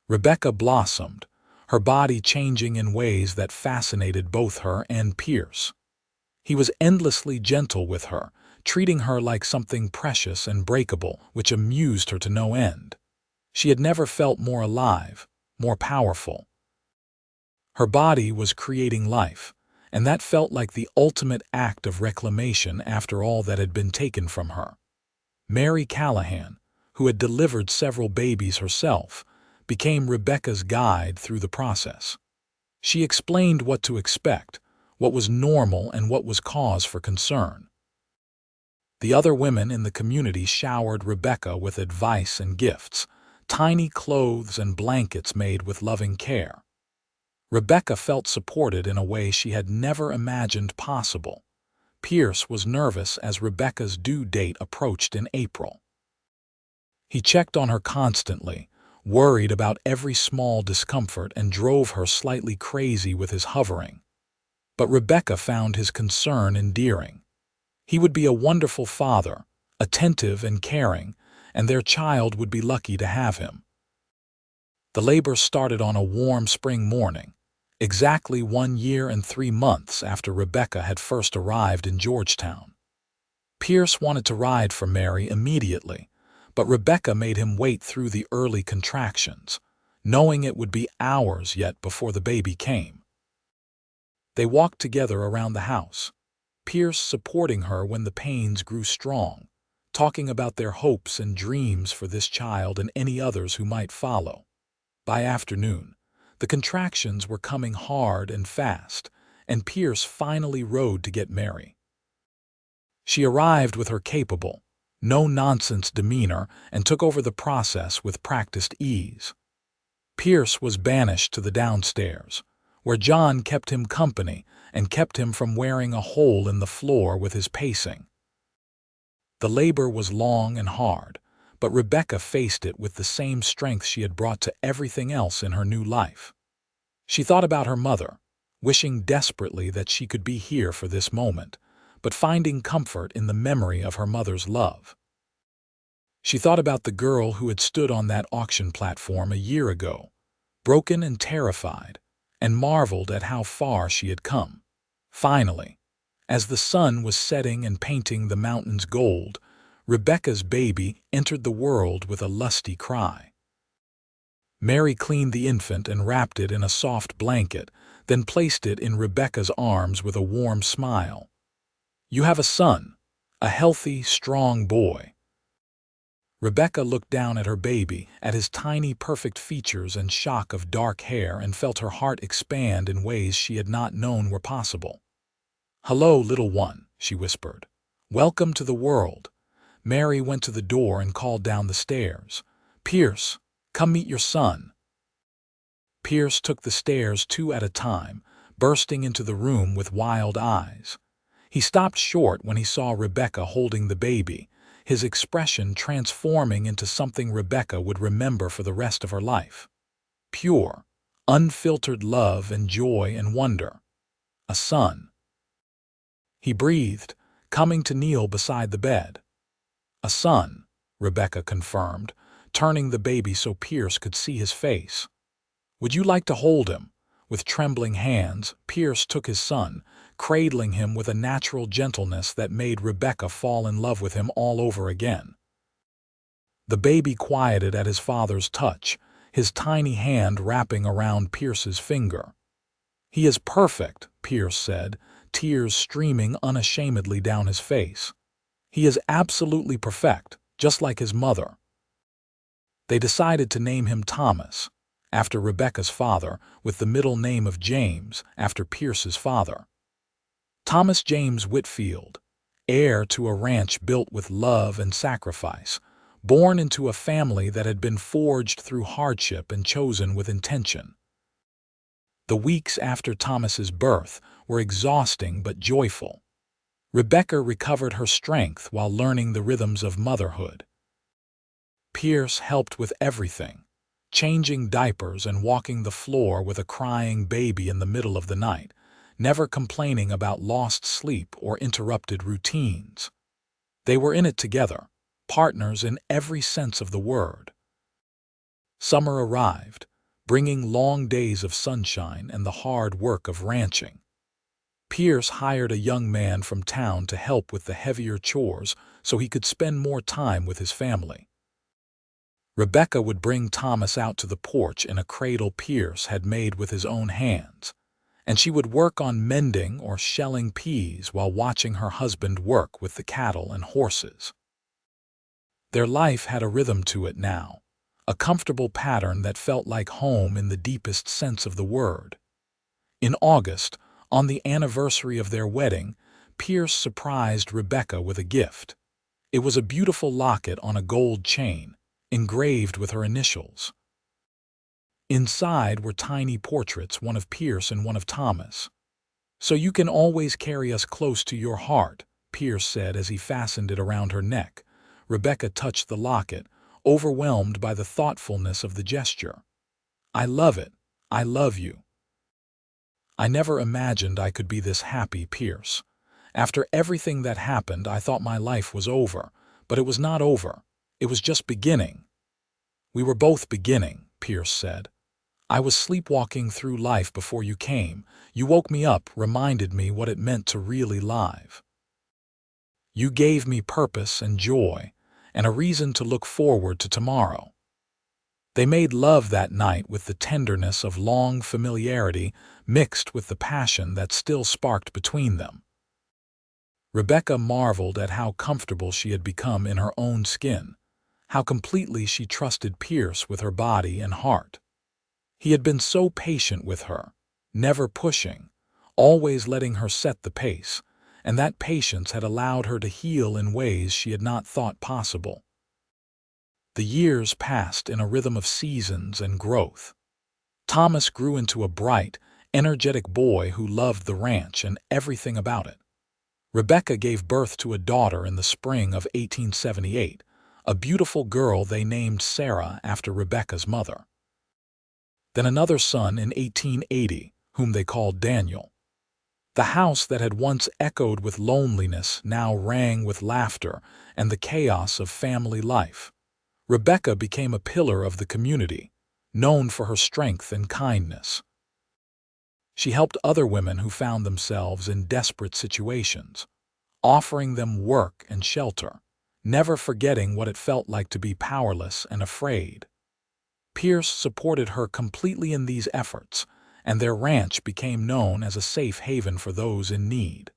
Rebecca blossomed, her body changing in ways that fascinated both her and Pierce. He was endlessly gentle with her, treating her like something precious and breakable, which amused her to no end. She had never felt more alive, more powerful. Her body was creating life, and that felt like the ultimate act of reclamation after all that had been taken from her. Mary Callahan, who had delivered several babies herself, became Rebecca's guide through the process. She explained what to expect, what was normal and what was cause for concern. The other women in the community showered Rebecca with advice and gifts, tiny clothes and blankets made with loving care. Rebecca felt supported in a way she had never imagined possible. Pierce was nervous as Rebecca's due date approached in April. He checked on her constantly, worried about every small discomfort, and drove her slightly crazy with his hovering. But Rebecca found his concern endearing. He would be a wonderful father, attentive and caring, and their child would be lucky to have him. The labor started on a warm spring morning, exactly 1 year and 3 months after Rebecca had first arrived in Georgetown. Pierce wanted to ride for Mary immediately, but Rebecca made him wait through the early contractions, knowing it would be hours yet before the baby came. They walked together around the house, Pierce supporting her when the pains grew strong, talking about their hopes and dreams for this child and any others who might follow. By afternoon, the contractions were coming hard and fast, and Pierce finally rode to get Mary. She arrived with her capable, no-nonsense demeanor and took over the process with practiced ease. Pierce was banished to the downstairs, where John kept him company and kept him from wearing a hole in the floor with his pacing. The labor was long and hard, but Rebecca faced it with the same strength she had brought to everything else in her new life. She thought about her mother, wishing desperately that she could be here for this moment, but finding comfort in the memory of her mother's love. She thought about the girl who had stood on that auction platform a year ago, broken and terrified, and marveled at how far she had come. Finally, as the sun was setting and painting the mountains gold, Rebecca's baby entered the world with a lusty cry. Mary cleaned the infant and wrapped it in a soft blanket, then placed it in Rebecca's arms with a warm smile. "You have a son, a healthy, strong boy." Rebecca looked down at her baby, at his tiny, perfect features and shock of dark hair, and felt her heart expand in ways she had not known were possible. "Hello, little one," she whispered. "Welcome to the world." Mary went to the door and called down the stairs. "Pierce, come meet your son." Pierce took the stairs 2 at a time, bursting into the room with wild eyes. He stopped short when he saw Rebecca holding the baby, his expression transforming into something Rebecca would remember for the rest of her life. Pure, unfiltered love and joy and wonder. A son. He breathed, coming to kneel beside the bed. "A son," Rebecca confirmed, turning the baby so Pierce could see his face. "Would you like to hold him?" With trembling hands, Pierce took his son, cradling him with a natural gentleness that made Rebecca fall in love with him all over again. The baby quieted at his father's touch, his tiny hand wrapping around Pierce's finger. "He is perfect," Pierce said, tears streaming unashamedly down his face. "He is absolutely perfect, just like his mother." They decided to name him Thomas, after Rebecca's father, with the middle name of James, after Pierce's father. Thomas James Whitfield, heir to a ranch built with love and sacrifice, born into a family that had been forged through hardship and chosen with intention. The weeks after Thomas's birth were exhausting but joyful. Rebecca recovered her strength while learning the rhythms of motherhood. Pierce helped with everything, changing diapers and walking the floor with a crying baby in the middle of the night, never complaining about lost sleep or interrupted routines. They were in it together, partners in every sense of the word. Summer arrived, bringing long days of sunshine and the hard work of ranching. Pierce hired a young man from town to help with the heavier chores so he could spend more time with his family. Rebecca would bring Thomas out to the porch in a cradle Pierce had made with his own hands, and she would work on mending or shelling peas while watching her husband work with the cattle and horses. Their life had a rhythm to it now, a comfortable pattern that felt like home in the deepest sense of the word. In August, On the anniversary of their wedding, Pierce surprised Rebecca with a gift. It was a beautiful locket on a gold chain, engraved with her initials. Inside were tiny portraits, one of Pierce and one of Thomas. "So you can always carry us close to your heart," Pierce said as he fastened it around her neck. Rebecca touched the locket, overwhelmed by the thoughtfulness of the gesture. "I love it. I love you. I never imagined I could be this happy, Pierce. After everything that happened, I thought my life was over, but it was not over. It was just beginning." "We were both beginning," Pierce said. "I was sleepwalking through life before you came. You woke me up, reminded me what it meant to really live. You gave me purpose and joy, and a reason to look forward to tomorrow." They made love that night with the tenderness of long familiarity mixed with the passion that still sparked between them. Rebecca marveled at how comfortable she had become in her own skin, how completely she trusted Pierce with her body and heart. He had been so patient with her, never pushing, always letting her set the pace, and that patience had allowed her to heal in ways she had not thought possible. The years passed in a rhythm of seasons and growth. Thomas grew into a bright, energetic boy who loved the ranch and everything about it. Rebecca gave birth to a daughter in the spring of 1878, a beautiful girl they named Sarah after Rebecca's mother. Then another son in 1880, whom they called Daniel. The house that had once echoed with loneliness now rang with laughter and the chaos of family life. Rebecca became a pillar of the community, known for her strength and kindness. She helped other women who found themselves in desperate situations, offering them work and shelter, never forgetting what it felt like to be powerless and afraid. Pierce supported her completely in these efforts, and their ranch became known as a safe haven for those in need.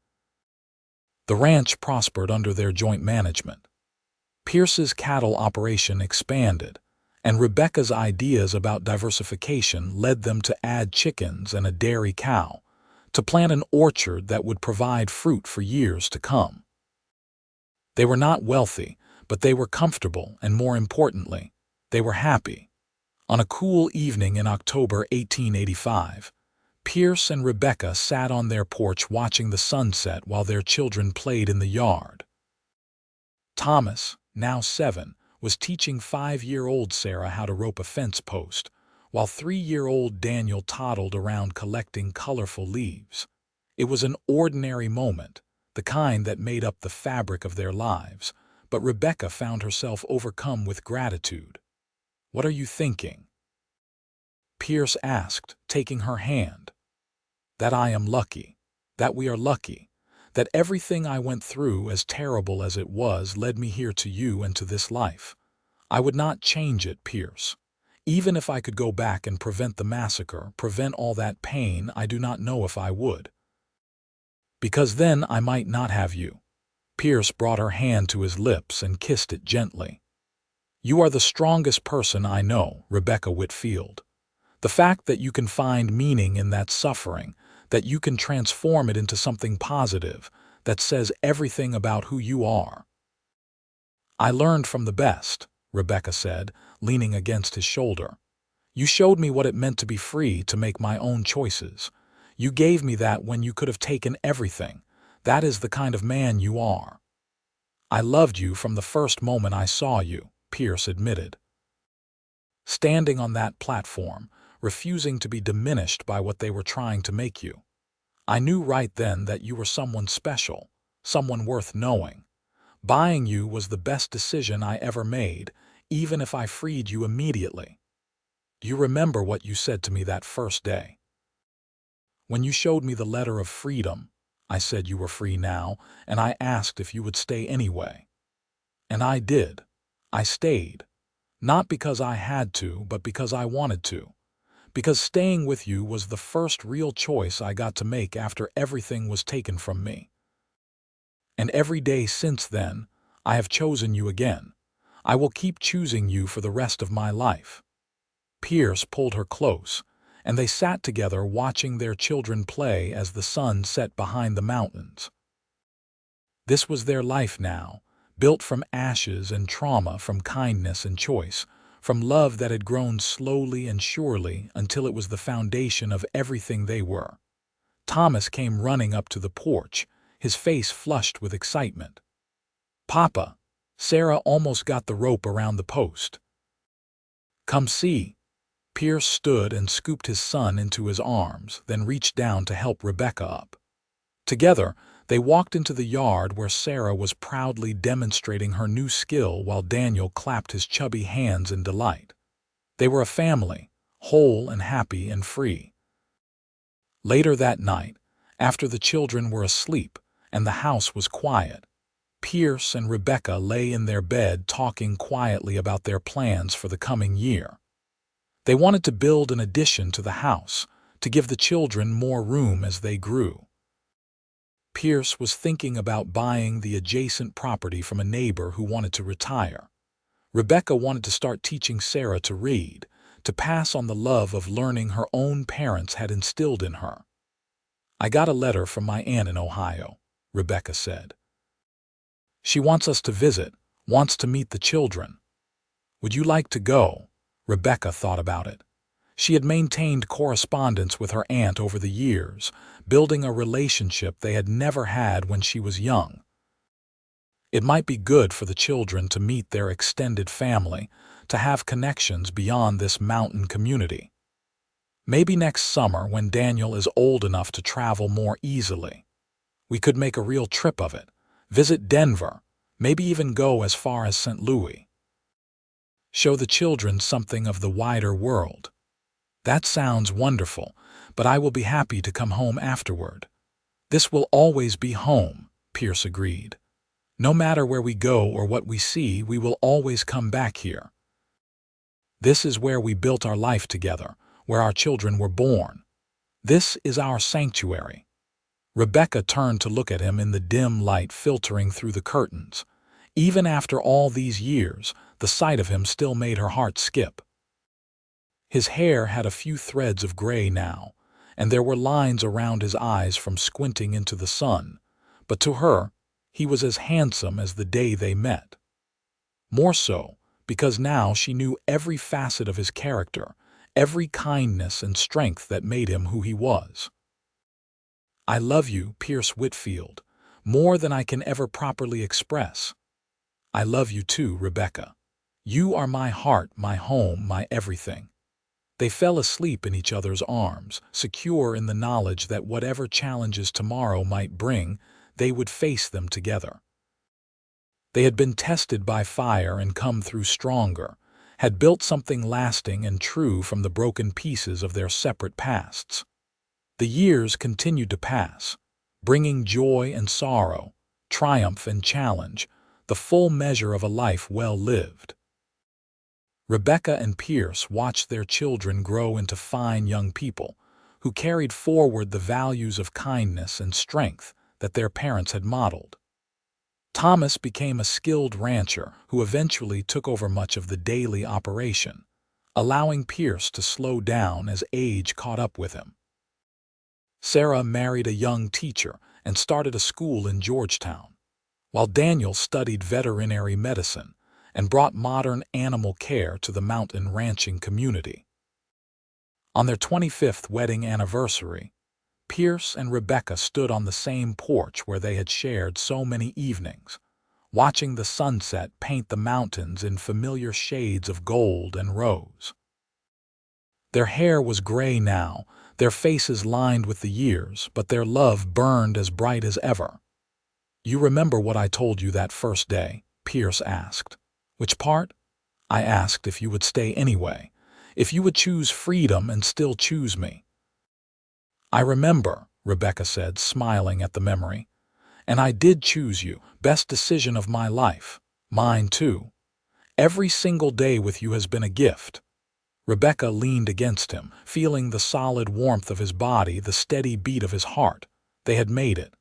The ranch prospered under their joint management. Pierce's cattle operation expanded, and Rebecca's ideas about diversification led them to add chickens and a dairy cow, to plant an orchard that would provide fruit for years to come. They were not wealthy, but they were comfortable, and more importantly, they were happy. On a cool evening in October 1885, Pierce and Rebecca sat on their porch watching the sunset while their children played in the yard. Thomas, now 7, was teaching 5-year-old Sarah how to rope a fence post, while 3-year-old Daniel toddled around collecting colorful leaves. It was an ordinary moment, the kind that made up the fabric of their lives, but Rebecca found herself overcome with gratitude. "What are you thinking?" Pierce asked, taking her hand. "That I am lucky, that we are lucky, that everything I went through, as terrible as it was, led me here to you and to this life. I would not change it, Pierce. Even if I could go back and prevent the massacre, prevent all that pain, I do not know if I would. Because then I might not have you." Pierce brought her hand to his lips and kissed it gently. "You are the strongest person I know, Rebecca Whitfield. The fact that you can find meaning in that suffering, that you can transform it into something positive, that says everything about who you are." "I learned from the best," Rebecca said, leaning against his shoulder. "You showed me what it meant to be free, to make my own choices. You gave me that when you could have taken everything. That is the kind of man you are." "I loved you from the first moment I saw you," Pierce admitted. "Standing on that platform, refusing to be diminished by what they were trying to make you. I knew right then that you were someone special, someone worth knowing. Buying you was the best decision I ever made, even if I freed you immediately. Do you remember what you said to me that first day? When you showed me the letter of freedom, I said you were free now, and I asked if you would stay anyway. And I did. I stayed. Not because I had to, but because I wanted to. Because staying with you was the first real choice I got to make after everything was taken from me. And every day since then, I have chosen you again. I will keep choosing you for the rest of my life." Pierce pulled her close, and they sat together watching their children play as the sun set behind the mountains. This was their life now, built from ashes and trauma, from kindness and choice, from love that had grown slowly and surely until it was the foundation of everything they were. Thomas came running up to the porch, his face flushed with excitement. "Papa," Sarah almost got the rope around the post. "Come see." Pierce stood and scooped his son into his arms, then reached down to help Rebecca up. Together, they walked into the yard where Sarah was proudly demonstrating her new skill while Daniel clapped his chubby hands in delight. They were a family, whole and happy and free. Later that night, after the children were asleep and the house was quiet, Pierce and Rebecca lay in their bed talking quietly about their plans for the coming year. They wanted to build an addition to the house, to give the children more room as they grew. Pierce was thinking about buying the adjacent property from a neighbor who wanted to retire. Rebecca wanted to start teaching Sarah to read, to pass on the love of learning her own parents had instilled in her. "I got a letter from my aunt in Ohio," Rebecca said. "She wants us to visit, wants to meet the children. Would you like to go?" Rebecca thought about it. She had maintained correspondence with her aunt over the years, building a relationship they had never had when she was young. It might be good for the children to meet their extended family, to have connections beyond this mountain community. "Maybe next summer, when Daniel is old enough to travel more easily. We could make a real trip of it, visit Denver, maybe even go as far as St. Louis. Show the children something of the wider world." "That sounds wonderful, but I will be happy to come home afterward." "This will always be home," Pierce agreed. "No matter where we go or what we see, we will always come back here. This is where we built our life together, where our children were born. This is our sanctuary." Rebecca turned to look at him in the dim light filtering through the curtains. Even after all these years, the sight of him still made her heart skip. His hair had a few threads of gray now, and there were lines around his eyes from squinting into the sun, but to her, he was as handsome as the day they met. More so, because now she knew every facet of his character, every kindness and strength that made him who he was. "I love you, Pierce Whitfield, more than I can ever properly express." "I love you too, Rebecca. You are my heart, my home, my everything." They fell asleep in each other's arms, secure in the knowledge that whatever challenges tomorrow might bring, they would face them together. They had been tested by fire and come through stronger, had built something lasting and true from the broken pieces of their separate pasts. The years continued to pass, bringing joy and sorrow, triumph and challenge, the full measure of a life well lived. Rebecca and Pierce watched their children grow into fine young people who carried forward the values of kindness and strength that their parents had modeled. Thomas became a skilled rancher who eventually took over much of the daily operation, allowing Pierce to slow down as age caught up with him. Sarah married a young teacher and started a school in Georgetown, while Daniel studied veterinary medicine and brought modern animal care to the mountain ranching community. On their 25th wedding anniversary, Pierce and Rebecca stood on the same porch where they had shared so many evenings, watching the sunset paint the mountains in familiar shades of gold and rose. Their hair was gray now, their faces lined with the years, but their love burned as bright as ever. "You remember what I told you that first day?" Pierce asked. "Which part?" "I asked if you would stay anyway, if you would choose freedom and still choose me." "I remember," Rebecca said, smiling at the memory. "And I did choose you, best decision of my life. Mine too. Every single day with you has been a gift." Rebecca leaned against him, feeling the solid warmth of his body, the steady beat of his heart. They had made it.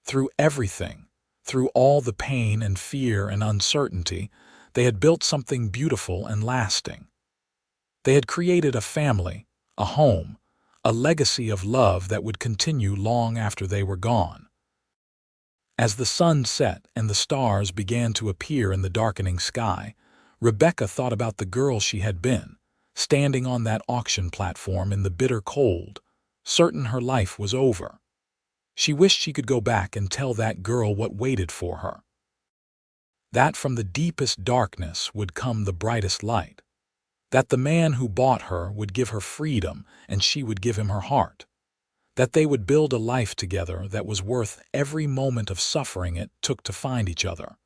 Through everything, through all the pain and fear and uncertainty, they had built something beautiful and lasting. They had created a family, a home, a legacy of love that would continue long after they were gone. As the sun set and the stars began to appear in the darkening sky, Rebecca thought about the girl she had been, standing on that auction platform in the bitter cold, certain her life was over. She wished she could go back and tell that girl what waited for her. That from the deepest darkness would come the brightest light. That the man who bought her would give her freedom and she would give him her heart. That they would build a life together that was worth every moment of suffering it took to find each other.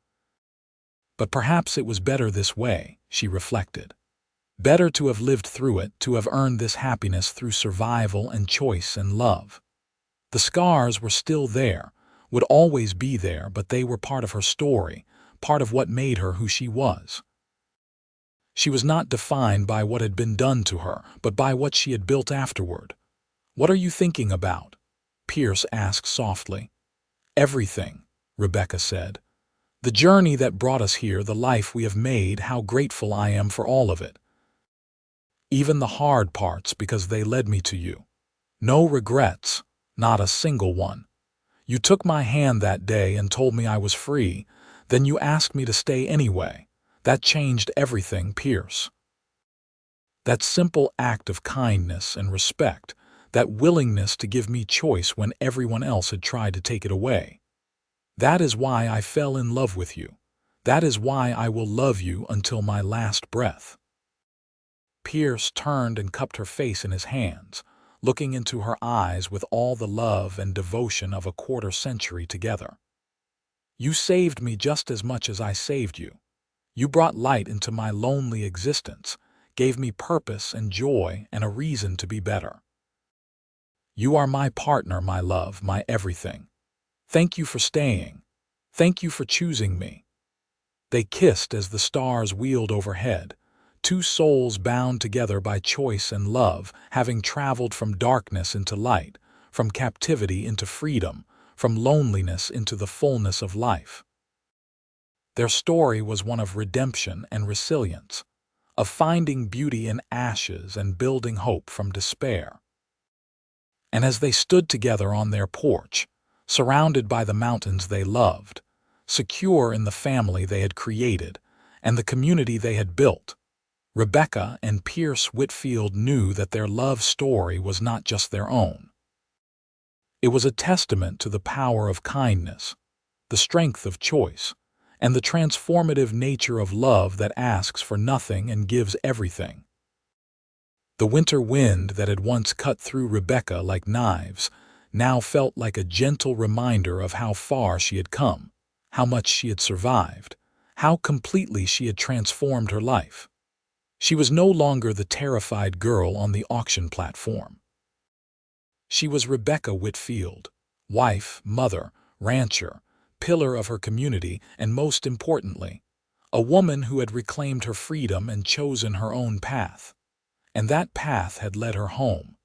But perhaps it was better this way, she reflected. Better to have lived through it, to have earned this happiness through survival and choice and love. The scars were still there, would always be there, but they were part of her story, part of what made her who she was. She was not defined by what had been done to her, but by what she had built afterward. "What are you thinking about?" Pierce asked softly. "Everything," Rebecca said. "The journey that brought us here, the life we have made, how grateful I am for all of it. Even the hard parts, because they led me to you. No regrets, not a single one. You took my hand that day and told me I was free, then you asked me to stay anyway. That changed everything, Pierce. That simple act of kindness and respect, that willingness to give me choice when everyone else had tried to take it away. That is why I fell in love with you. That is why I will love you until my last breath." Pierce turned and cupped her face in his hands, looking into her eyes with all the love and devotion of a quarter-century together. "You saved me just as much as I saved you. You brought light into my lonely existence, gave me purpose and joy and a reason to be better. You are my partner, my love, my everything. Thank you for staying. Thank you for choosing me." They kissed as the stars wheeled overhead, two souls bound together by choice and love, having traveled from darkness into light, from captivity into freedom, from loneliness into the fullness of life. Their story was one of redemption and resilience, of finding beauty in ashes and building hope from despair. And as they stood together on their porch, surrounded by the mountains they loved, secure in the family they had created and the community they had built, Rebecca and Pierce Whitfield knew that their love story was not just their own. It was a testament to the power of kindness, the strength of choice, and the transformative nature of love that asks for nothing and gives everything. The winter wind that had once cut through Rebecca like knives now felt like a gentle reminder of how far she had come, how much she had survived, how completely she had transformed her life. She was no longer the terrified girl on the auction platform. She was Rebecca Whitfield, wife, mother, rancher, pillar of her community, and most importantly, a woman who had reclaimed her freedom and chosen her own path. And that path had led her home,